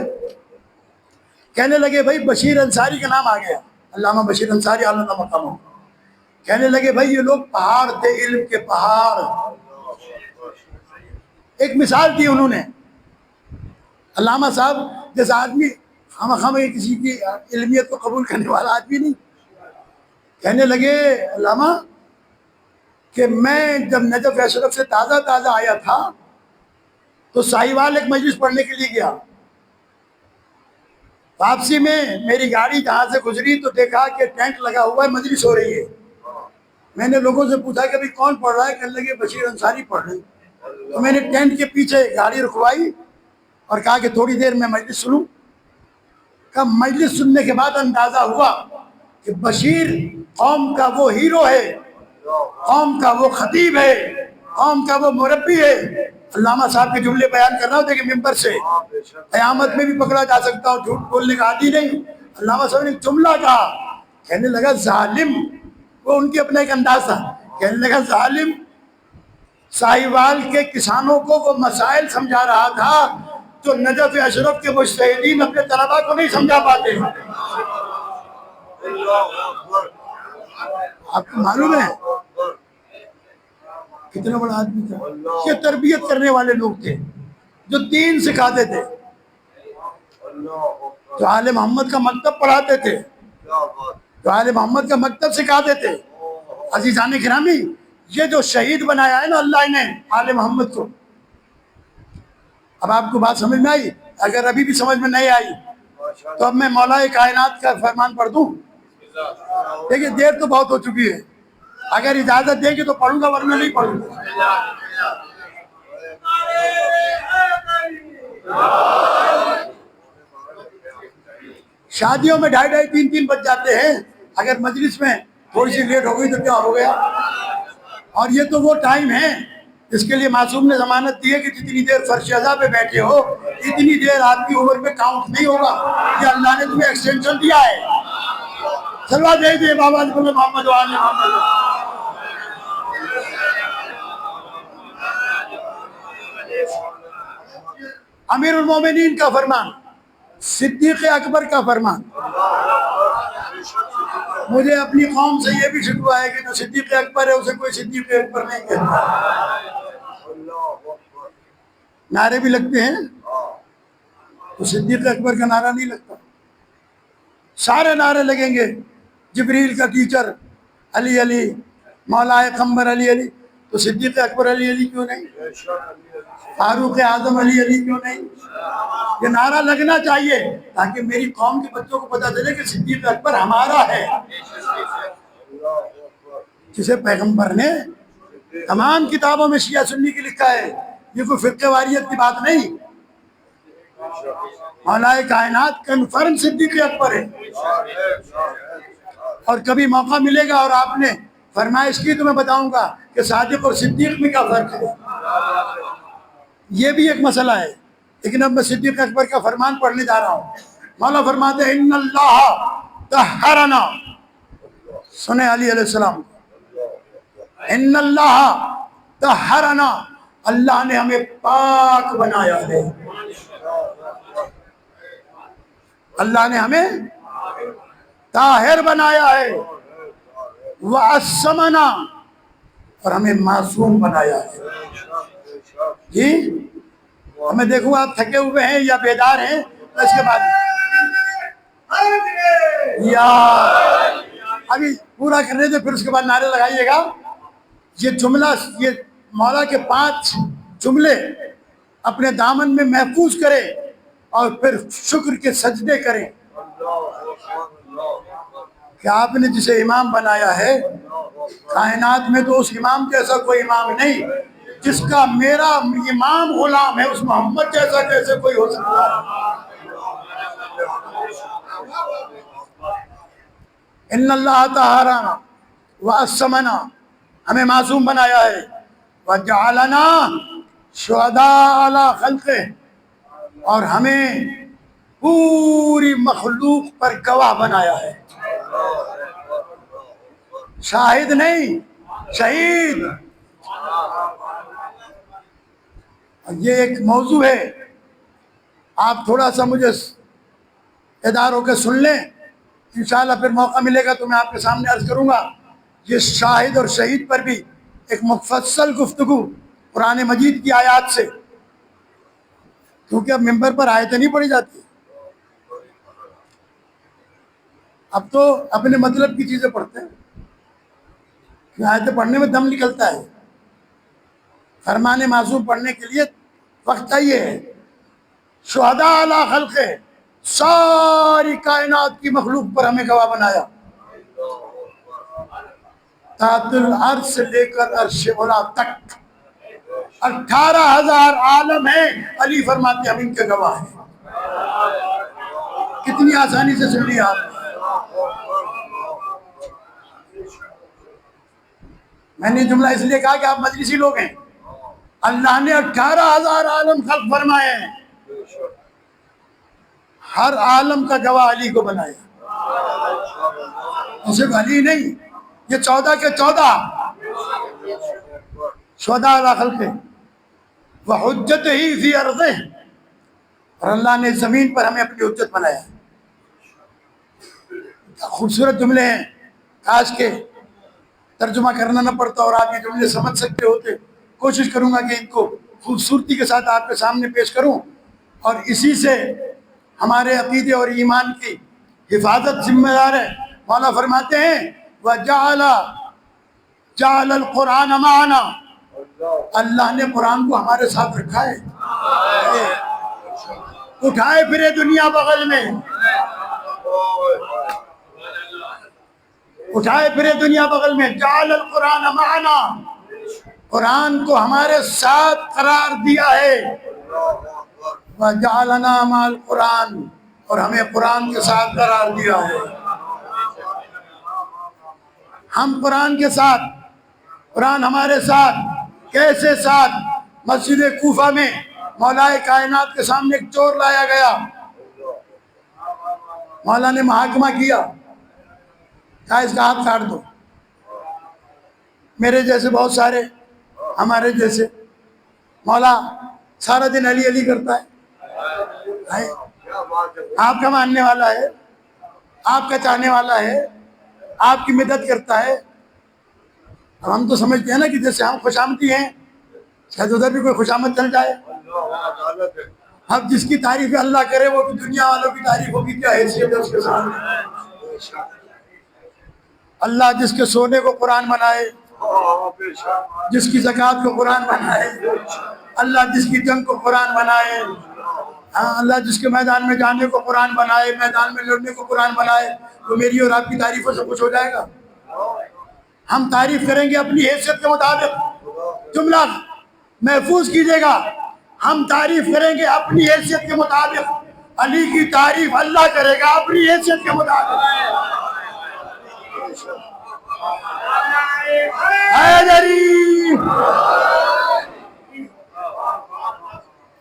Speaker 1: کہنے لگے بھائی بشیر انصاری کا نام آ گیا, علامہ بشیر انصاری علی اللہ مقامہ. کہنے لگے بھائی یہ لوگ پہاڑ تھے, علم کے پہاڑ. ایک مثال دی انہوں نے. علامہ صاحب جیسا آدمی خام کسی کی علمیت کو قبول کرنے والا آدمی نہیں. کہنے لگے علامہ کہ میں جب نجف اشرف سے تازہ آیا تھا تو ساہیوال ایک مجلس پڑھنے کے لیے گیا. واپسی میں میری گاڑی جہاں سے گزری تو دیکھا کہ ٹینٹ لگا ہوا ہے, مجلس ہو رہی ہے. میں نے لوگوں سے پوچھا کہ ابھی کون پڑھ رہا ہے, کہنے لگے بشیر انصاری پڑھ رہے ہیں. تو میں نے ٹینٹ کے پیچھے گاڑی رکوائی اور کہا کہ تھوڑی دیر میں مجلس سنوں. کہا مجلس سننے کے بعد اندازہ ہوا کہ بشیر قوم کا وہ ہیرو ہے, قوم کا وہ خطیب ہے, قوم کا وہ مربی ہے. علامہ صاحب کے جملے بیان کر رہا ہوں, دیکھیں ممبر سے, قیامت میں بھی پکڑا جا سکتا ہوں, جھوٹ بولنے کا عادی نہیں. علامہ صاحب نے ایک جملہ کہا, کہنے لگا ظالم, وہ ان کے اپنا ایک انداز تھا, کہنے لگا ظالم ساہیوال کے کسانوں کو وہ مسائل سمجھا رہا تھا جو نجف اشرف کے مجتہدین اپنے طلباء کو نہیں سمجھا پاتے. آپ کو معلوم ہے کتنا بڑا آدمی تھا. یہ تربیت کرنے والے لوگ تھے جو دین سکھاتے تھے, جو آل محمد کا مکتب پڑھاتے تھے, جو آل محمد کا مکتب سکھاتے تھے. عزیزان گرامی, یہ جو شہید بنایا ہے نا اللہ نے آل محمد کو. اب آپ کو بات سمجھ میں آئی؟ اگر ابھی بھی سمجھ میں نہیں آئی تو اب میں مولا کائنات کا فرمان پڑھ دوں. دیکھیے دیر تو بہت ہو چکی ہے, اگر اجازت دے گی تو پڑھوں گا ورنہ نہیں پڑھوں گا. شادیوں میں 2:30 3 بج جاتے ہیں. اگر مجلس میں تھوڑی سی لیٹ ہو گئی تو کیا ہو گیا؟ اور یہ تو وہ ٹائم ہے جس کے لیے معصوم نے ضمانت دی ہے کہ جتنی دیر فرش ازا پہ بیٹھے ہو اتنی دیر آپ کی عمر پہ کاؤنٹ نہیں ہوگا. یہ اللہ نے تمہیں ایکسٹینشن دیا ہے. صلوات بھیجیے بابا محمد وآل محمد. امیر المومنین کا فرمان، صدیق اکبر کا فرمان. مجھے اپنی قوم سے یہ بھی شکوہ ہے کہ جو صدیق اکبر ہے اسے کوئی صدیق اکبر نہیں کہتا. نعرے بھی لگتے ہیں تو صدیق اکبر کا نعرہ نہیں لگتا. سارے نعرے لگیں گے. جبریل کا ٹیچر علی علی، مولا قمبر علی علی، تو صدیق اکبر علی علی کیوں نہیں؟ فاروق اعظم علی علی کیوں نہیں؟ یہ نعرہ لگنا چاہیے تاکہ میری قوم کے بچوں کو پتہ چلے کہ صدیق اکبر ہمارا ہے، جسے پیغمبر نے تمام کتابوں میں شیعہ سنی کی لکھا ہے. یہ کوئی فرقہ واریت کی بات نہیں. مولا کائنات کنفرم صدیق اکبر ہے. اور کبھی موقع ملے گا اور آپ نے فرمائش کی تو میں بتاؤں گا کہ صادق اور صدیق میں کیا فرق ہے. یہ بھی ایک مسئلہ ہے. لیکن اب میں صدیق اکبر کا فرمان پڑھنے جا رہا ہوں. مولا فرماتے ہیں ان اللہ طہرنا. سنیں علی علیہ السلام، ان اللہ طہرنا، اللہ نے ہمیں پاک بنایا ہے. اللہ نے ہمیں طاہر بنایا ہے. وَعَصَّمَنَا، اور ہمیں معصوم بنایا ہے. جی ہمیں دیکھو آپ تھکے ہوئے ہیں یا بیدار ہیں، اس کے بعد یا ابھی پورا کرنے دے، پھر اس کے بعد نعرے لگائیے گا. یہ جملہ، یہ مولا کے 5 جملے اپنے دامن میں محفوظ کرے اور پھر شکر کے سجدے کریں کہ آپ نے جسے امام بنایا ہے کائنات میں تو اس امام جیسا کوئی امام نہیں. جس کا میرا امام غلام ہے اس محمد جیسا کیسے کوئی ہو سکتا ہے؟ ان اللہ طہرنا وعصمنا، ہمیں معصوم بنایا ہے. وجعلنا شہداء علی خلقہ، اور ہمیں پوری مخلوق پر گواہ بنایا ہے. شاہد نہیں، شہید. یہ ایک موضوع ہے، آپ تھوڑا سا مجھے ادار ہو کے سن لیں. انشاءاللہ پھر موقع ملے گا تو میں آپ کے سامنے عرض کروں گا. یہ شاہد اور شہید پر بھی ایک مفصل گفتگو قرآن مجید کی آیات سے، کیونکہ اب ممبر پر آیتیں نہیں پڑھی جاتی، اب تو اپنے مطلب کی چیزیں پڑھتے ہیں. آیتیں پڑھنے میں دم نکلتا ہے. فرمان معصوم پڑھنے کے لیے وقت چاہیے. شہداء علی خلقہ، ساری کائنات کی مخلوق پر ہمیں گواہ بنایا. تحت العرش سے لے کر عرش اولا تک 18,000 عالم ہیں. علی فرماتے ہم ان کے گواہ ہیں. کتنی آسانی سے سن لیا آپ نے. میں نے جملہ اس لیے کہا کہ آپ مجلسی لوگ ہیں. اللہ نے 18,000 عالم خلق فرمائے ہیں، ہر عالم کا گواہ علی کو بنایا. صرف علی نہیں، یہ 14 کے 14 شہداء علی خلقہ وحجتہ فی ارضہ، اور اللہ نے زمین پر ہمیں اپنی حجت بنایا. خوبصورت جملے ہیں، کاش کے ترجمہ کرنا نہ پڑتا اور آپ یہ جملے سمجھ سکتے ہوتے. کوشش کروں گا کہ ان کو خوبصورتی کے ساتھ آپ کے سامنے پیش کروں، اور اسی سے ہمارے عقیدے اور ایمان کی حفاظت ذمہ دار ہے. مولا فرماتے ہیں جعل القرآن معنا، اللہ نے قرآن کو ہمارے ساتھ رکھا ہے. اٹھائے پھرے دنیا بغل میں، اٹھائے پھرے دنیا بغل میں. جعل القرآن معنا، قرآن کو ہمارے ساتھ قرار دیا ہے. وجعلنا مع القرآن، اور ہمیں قرآن کے ساتھ قرار دیا ہے. ہم قرآن کے ساتھ، قرآن ہمارے ساتھ. کیسے ساتھ؟ مسجد کوفہ میں مولا کائنات کے سامنے ایک چور لایا گیا. مولا نے محاکمہ کیا، کہا اس کا ہاتھ کاٹ دو. میرے جیسے بہت سارے، ہمارے جیسے. مولا سارا دن علی علی کرتا ہے، آپ کا ماننے والا ہے، آپ کا چاہنے والا ہے، آپ کی مدد کرتا ہے. اب ہم تو سمجھتے ہیں نا کہ جیسے ہم خوشامدی ہیں، شاید ادھر بھی کوئی خوشامد چل جائے. اب جس کی تعریف اللہ کرے وہ دنیا والوں کی تعریف ہوگی، کیا حیثیت ہے اس کے سامنے. اللہ جس کے سونے کو قرآن بنائے، جس کی زکوٰۃ کو قرآن بنائے، اللہ جس کی جنگ کو قرآن بنائے، اللہ جس کے میدان میں جانے کو قرآن بنائے، میدان میں لڑنے کو قرآن بنائے، تو میری اور آپ کی تعریفوں سے کچھ ہو جائے گا؟ ہم تعریف کریں گے اپنی حیثیت کے مطابق. جملہ محفوظ کیجیے گا، ہم تعریف کریں گے اپنی حیثیت کے مطابق. علی کی تعریف اللہ کرے گا اپنی حیثیت کے مطابق.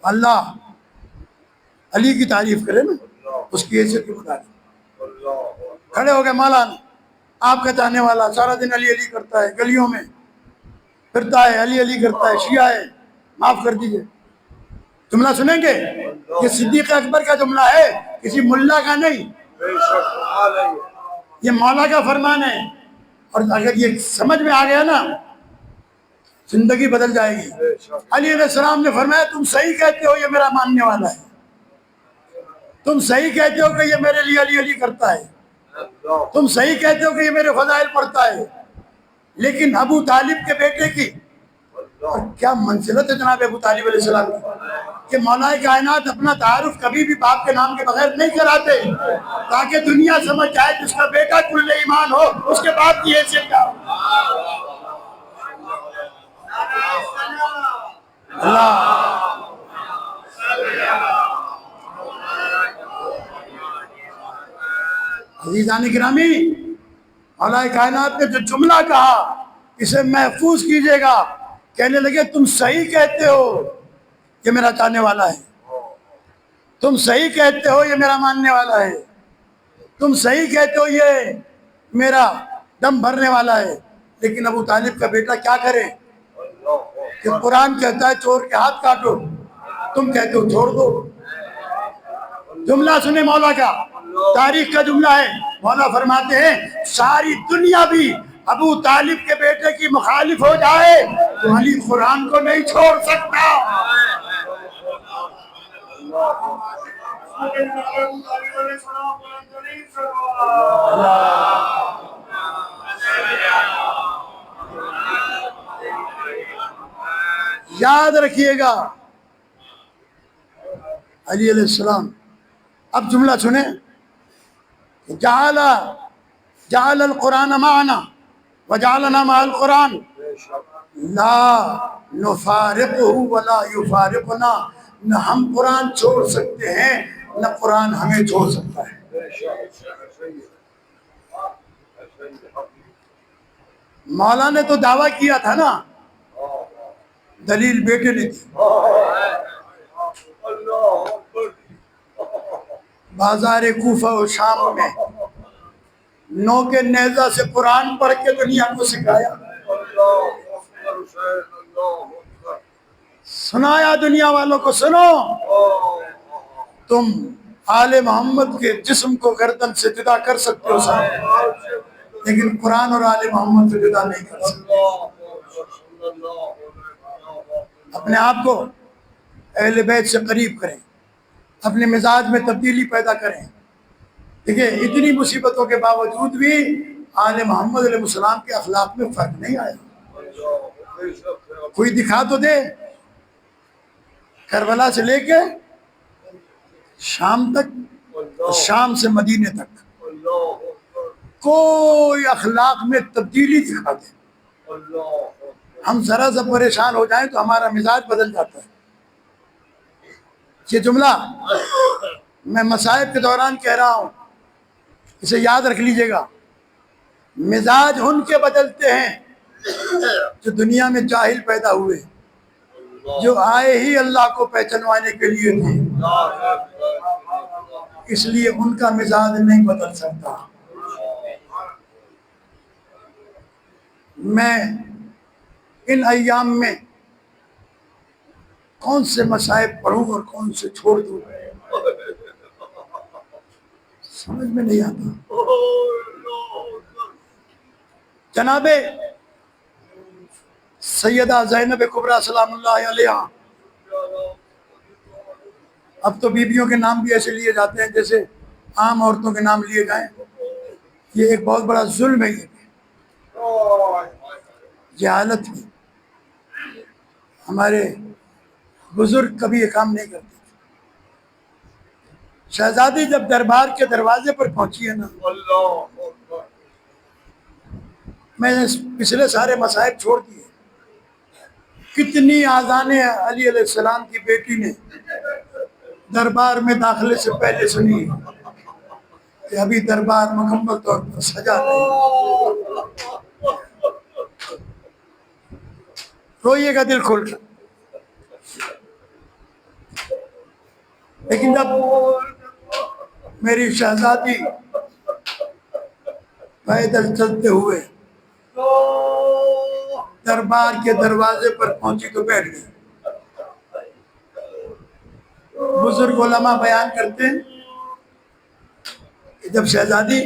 Speaker 1: اللہ علی کی تعریف کرے نا اس کی حیثیت کے مطابق. کھڑے ہو گئے مولانا، آپ کا چاہنے والا، سارا دن علی علی کرتا ہے، گلیوں میں پھرتا ہے، علی علی کرتا ہے، شیعہ ہے، معاف کر دیجئے. جملہ سنیں گے؟ یہ صدیق اکبر کا جملہ ہے، کسی ملا کا نہیں. یہ مولا کا فرمان ہے. اور اگر یہ سمجھ میں آ گیا نا، زندگی بدل جائے گی. علی علیہ السلام نے فرمایا تم صحیح کہتے ہو، یہ میرا ماننے والا ہے. تم صحیح کہتے ہو کہ یہ میرے لیے علی علی کرتا ہے. تم صحیح کہتے ہو کہ یہ میرے فضائل پڑھتا ہے. لیکن ابو طالب کے بیٹے کی، اور کیا منزلت ہے جناب ابو طالب علیہ السلام کی، کہ مولا کائنات اپنا تعارف کبھی بھی باپ کے نام کے بغیر نہیں کراتے، تاکہ دنیا سمجھ جائے جس کا بیٹا کل ایمان ہو اس کے باپ کی حیثیت کیا ہو. اللہ عزیزان گرامی، مولا کائنات نے جو جملہ کہا اسے محفوظ کیجئے گا. کہنے لگے تم صحیح کہتے ہو، یہ میرا چاہنے والا ہے. تم صحیح کہتے ہو، یہ میرا ماننے والا ہے. تم صحیح کہتے ہو، یہ میرا دم بھرنے والا ہے. لیکن ابو طالب کا بیٹا کیا کرے کہ قرآن کہتا ہے چور کے ہاتھ کاٹو، تم کہتے ہو چھوڑ دو. جملہ سنیں مولا کا، تاریخ کا جملہ ہے. مولا فرماتے ہیں ساری دنیا بھی ابو طالب کے بیٹے کی مخالف ہو جائے تو علی قرآن کو نہیں چھوڑ سکتا. یاد رکھیے گا علی علیہ السلام. اب جملہ سنیں، جعل القرآن معنا وجعلنا مع القرآن لا نفارقہ ولا یفارقنا. نہ ہم قرآن چھوڑ سکتے ہیں نہ قرآن ہمیں چھوڑ سکتا ہے. مولا نے تو دعویٰ کیا تھا نا، دلیل بیٹے نے دی. بازار کوفہ و شام میں نو کے نیزہ سے قرآن پڑھ کے دنیا کو سکھایا، سنایا دنیا والوں کو سنو تم آل محمد کے جسم کو گردن سے جدا کر سکتے ہو صاحب، لیکن قرآن اور آل محمد سے جدا نہیں کر سکتے. اپنے آپ کو اہل بیت سے قریب کریں، اپنے مزاج میں تبدیلی پیدا کریں. دیکھیں اتنی مصیبتوں کے باوجود بھی آل محمد علیہ السلام کے اخلاق میں فرق نہیں آیا. کوئی دکھا تو دے، کربلا سے لے کے شام تک، شام سے مدینے تک کوئی اخلاق میں تبدیلی دکھا دے، ہم ذرا سا پریشان ہو جائیں تو ہمارا مزاج بدل جاتا ہے۔ یہ جملہ میں مصائب کے دوران کہہ رہا ہوں، اسے یاد رکھ لیجئے گا۔ مزاج ان کے بدلتے ہیں جو دنیا میں جاہل پیدا ہوئے، جو آئے ہی اللہ کو پہچنوانے کے لیے تھے، اس لیے ان کا مزاج نہیں بدل سکتا۔ میں ان ایام میں کون سے مصائب پڑھوں اور کون سے چھوڑ دوں سمجھ میں نہیں آتا۔ جناب سیدہ زینب کبریٰ سلام اللہ علیہا، اب تو بیویوں کے نام بھی ایسے لیے جاتے ہیں جیسے عام عورتوں کے نام لیے جائیں، یہ ایک بہت بڑا ظلم ہے، یہ جہالت ہے۔ ہمارے بزرگ کبھی یہ کام نہیں کرتے۔ شہزادی جب دربار کے دروازے پر پہنچی ہے نا، میں نے پچھلے سارے مصائب چھوڑ دیے۔ کتنی آذانیں علی علیہ السلام کی بیٹی نے دربار میں داخلے سے پہلے سنی کہ ابھی دربار مکمل طور پر سجا نہیں۔ روئیے گا دل کھول کر، لیکن جب میری شہزادی پیدل چلتے ہوئے دربار کے دروازے پر پہنچی تو بیٹھ گئی۔ بزرگ علماء بیان کرتے ہیں کہ جب شہزادی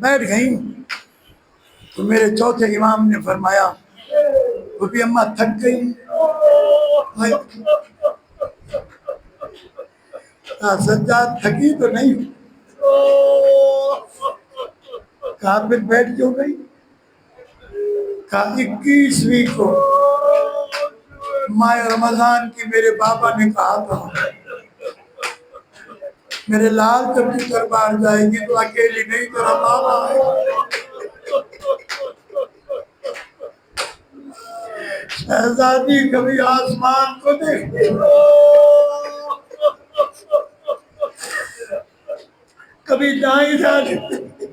Speaker 1: بیٹھ گئیں تو میرے چوتھے امام نے فرمایا، پھوپھی اماں تھک گئی؟ سجاد تھکی تو نہیں؟ کہا پھر بیٹھ کیوں گئی؟ کہا 21ویں کو ماہ رمضان کی میرے بابا نے کہا تھا میرے لال جب تو دربار جائے گی تو اکیلی نہیں، تیرا بابا آئے گا۔ شہزادی کبھی آسمان کو دیکھتی، کبھی دائیں جانب دیکھتی،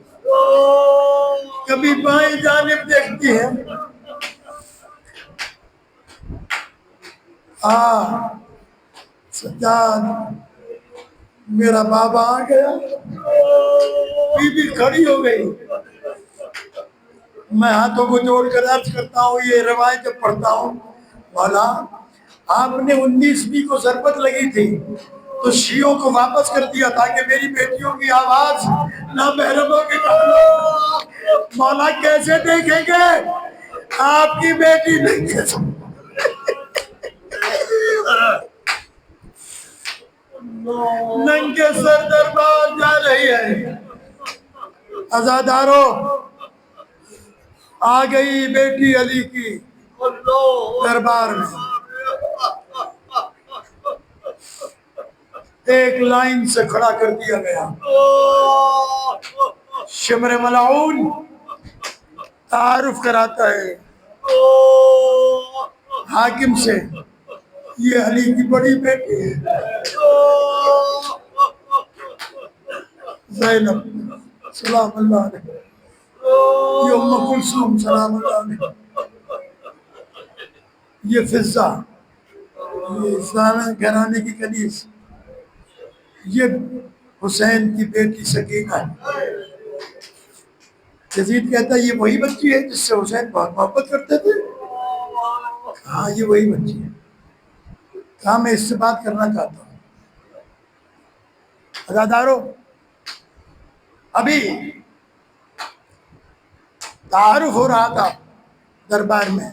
Speaker 1: کبھی بائیں جانب دیکھتی ہے۔ سجاد میرا بابا آ گیا۔ بی بی کھڑی ہو گئی۔ میں ہاتھوں کو جوڑ کر عرض کرتا ہوں، یہ روایت جب پڑھتا ہوں، مولا آپ نے 19ویں کو ضربت لگی تھی تو شیعوں کو واپس کر دیا تاکہ میری بیٹیوں کی آواز نامحرموں کے کانوں۔ مولا کیسے دیکھیں گے آپ کی بیٹی نہیں کیسے؟ ننگے سر دربار جا رہی ہے۔ عزادارو، آ گئی بیٹی علی کی دربار میں۔ ایک لائن سے کھڑا کر دیا گیا۔ شمر ملعون تعارف کراتا ہے حاکم سے، یہ علی کی بڑی بیٹی ہے زینب سلام اللہ علیہ، یہ ام کلثوم سلام اللہ علیہ، یہ فضہ، یہ اسلام گھرانے کی کنیز، یہ حسین کی بیٹی سکینہ ہے۔ یزید کہتا ہے یہ وہی بچی ہے جس سے حسین بہت محبت کرتے تھے؟ ہاں یہ وہی بچی ہے۔ کہا میں اس سے بات کرنا چاہتا ہوں۔ عزادارو، ابھی تعارف ہو رہا تھا دربار میں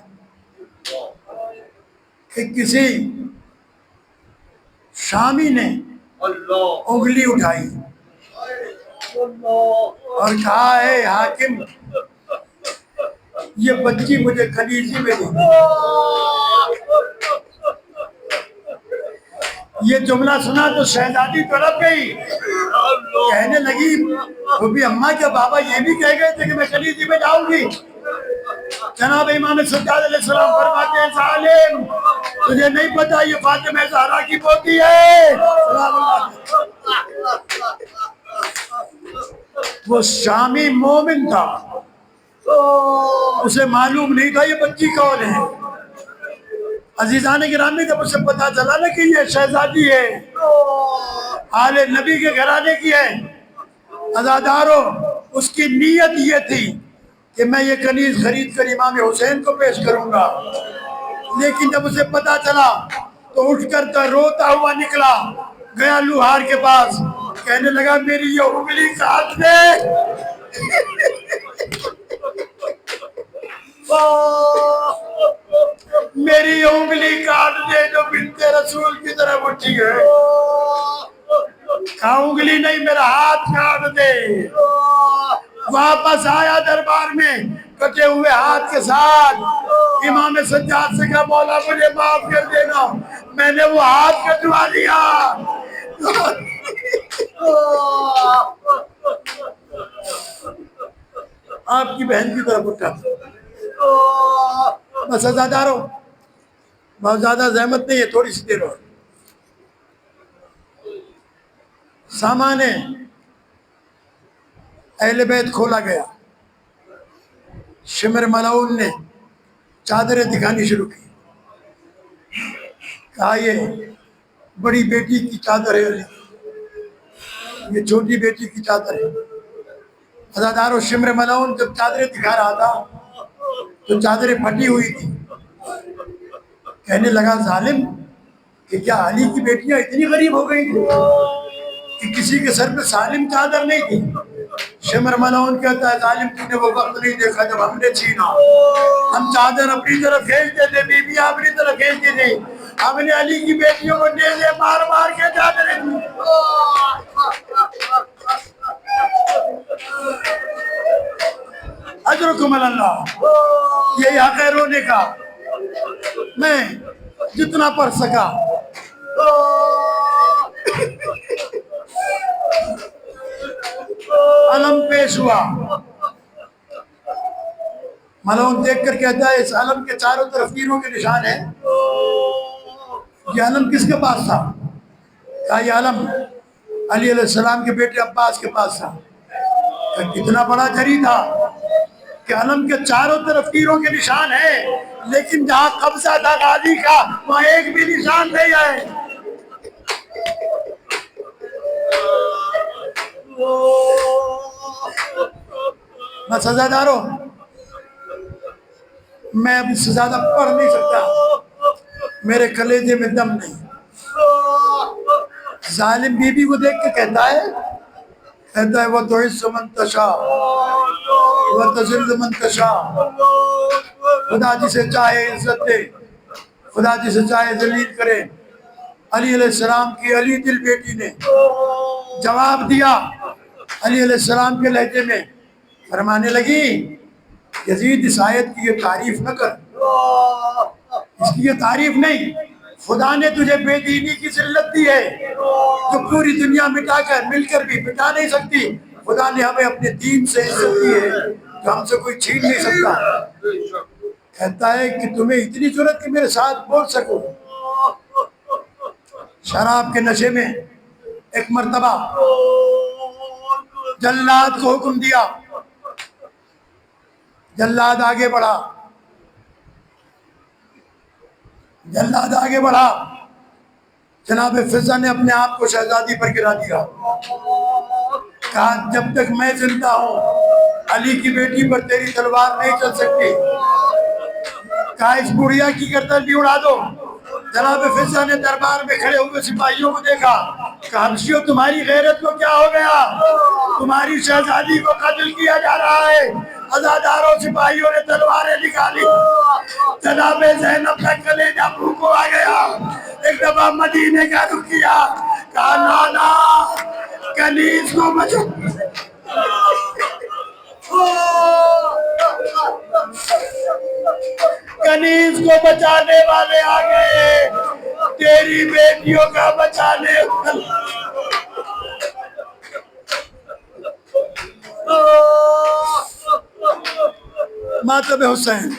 Speaker 1: کہ کسی شامی نے انگلی اٹھائی اور کہا ہے حاکم یہ بچی مجھے کنیزی میں دی، یہ جملہ سنا تو شہزادی تڑپ گئی، کہنے لگی پھوپھی اماں کیا بابا یہ بھی کہہ گئے تھے کہ میں کلیجی میں جاؤں گی؟ جناب امام سجاد علیہ السلام فرماتے ہیں ظالم تجھے نہیں پتا یہ فاطمہ زہرا کی پوتی ہے۔ وہ شامی مومن تھا، اسے معلوم نہیں تھا یہ بچی کون ہے۔ عزیزان گرامی جب اسے پتا چلا نا کہ یہ شہزادی ہے، آل نبی کے گھرانے کی ہے، عزادارو اس کی نیت یہ تھی کہ میں یہ کنیز خرید کر امام حسین کو پیش کروں گا، لیکن جب اسے پتا چلا تو اٹھ کر روتا ہوا نکلا، گیا لوہار کے پاس، کہنے لگا میری یہ انگلی کاٹ دے۔ میری انگلی کاٹ دے جو بنت رسول کی طرف اٹھی ہے، کہا انگلی نہیں میرا ہاتھ کاٹ دے۔ واپس آیا دربار میں کٹے ہوئے ہاتھ کے ساتھ، امام سجاد سے کہا مولا مجھے معاف کر دینا، میں نے وہ ہاتھ کٹوا دیا۔ آپ کی بہن کی طرف اٹھا، بس عزادارو بہت زیادہ زحمت نہیں ہے، تھوڑی سی دیر اور۔ سامان اہل بیت کھولا گیا، شمر ملعون نے چادریں دکھانی شروع کی، کہا یہ بڑی بیٹی کی چادر ہے، یہ چھوٹی بیٹی کی چادر ہے۔ عزادارو شمر ملعون جب چادریں دکھا رہا تھا تو چادریں پھٹی ہوئی تھی، کہنے لگا ظالم کہ کیا علی کی بیٹیاں اتنی غریب ہو گئی تھی کہ کسی کے سر پہ سالم چادر نہیں تھی؟ شمر ملعون کہتا ہے ظالم تو نے وہ وقت نہیں دیکھا جب ہم نے چھینا، ہم چادر اپنی طرف کھینچتے تھے، بی بی اپنی طرف کھینچتی تھی، ہم نے علی کی بیٹیوں کو نیزے مار مار کے چادریں دی۔ اجرکم اللہ، یہی حق ہے رونے کا۔ میں جتنا پڑھ سکا علم پیش ہوا، ملعون دیکھ کر کہتا ہے اس علم کے چاروں طرف تیروں کے نشان ہیں، یہ علم کس کے پاس تھا؟ کہا یہ علم علی علیہ السلام کے بیٹے عباس کے پاس تھا۔ کتنا بڑا جری تھا کہ علم کے چاروں طرف تیروں کے نشان ہیں، لیکن جہاں قبضہ تھا غازی کا وہاں ایک بھی نشان نہیں ہے۔ بس عزادارو میں اب اس سے زیادہ پڑھ نہیں سکتا، میرے کلیجے میں دم نہیں۔ ظالم بی بی کو دیکھ کے کہتا ہے وَتُعِزُّ مَن تَشَاءُ وَتُذِلُّ مَن تَشَاءُ، خدا جسے چاہے عزت دے، خدا جسے چاہے ذلیل کرے۔ علی علیہ السلام کی علی دل بیٹی نے جواب دیا علی علیہ السلام کے لہجے میں، فرمانے لگی یزید اس آیت کی یہ تعریف نہ کر، اس کی یہ تعریف نہیں، خدا نے تجھے بے دینی کی ذلت دی ہے جو پوری دنیا مٹا کر مل کر بھی مٹا نہیں سکتی۔ خدا نے ہمیں اپنے دین سے عزت دی ہے جو ہم سے کوئی چھین نہیں سکتا۔ کہتا ہے کہ تمہیں اتنی ضرورت کہ میرے ساتھ بول سکو۔ شراب کے نشے میں ایک مرتبہ جلاد کو حکم دیا، جلاد آگے بڑھا، جلاد آگے بڑھا، جناب فضہ نے اپنے آپ کو شہزادی پر گرا دیا، کہا جب تک میں زندہ ہوں علی کی بیٹی پر تیری تلوار نہیں چل سکتی، کہا اس بڑھیا کی گردن بھی اڑا دو۔ جناب فضہ نے دربار میں کھڑے ہوئے سپاہیوں کو دیکھا، کہا حبشیوں تمہاری غیرت کو کیا ہو گیا، تمہاری شہزادی کو قتل کیا جا رہا ہے۔ عزاداروں سپاہیوں نے تلواریں نکالی، جناب زینب کا کلیجہ منہ کو آ گیا، ایک دفعہ مدینے کا رخ کیا، کہا نانا کنیز کو بچا، کنیز کو بچانے والے آ گئے، میری بیٹیوں کا بچانے والا ماتم حسین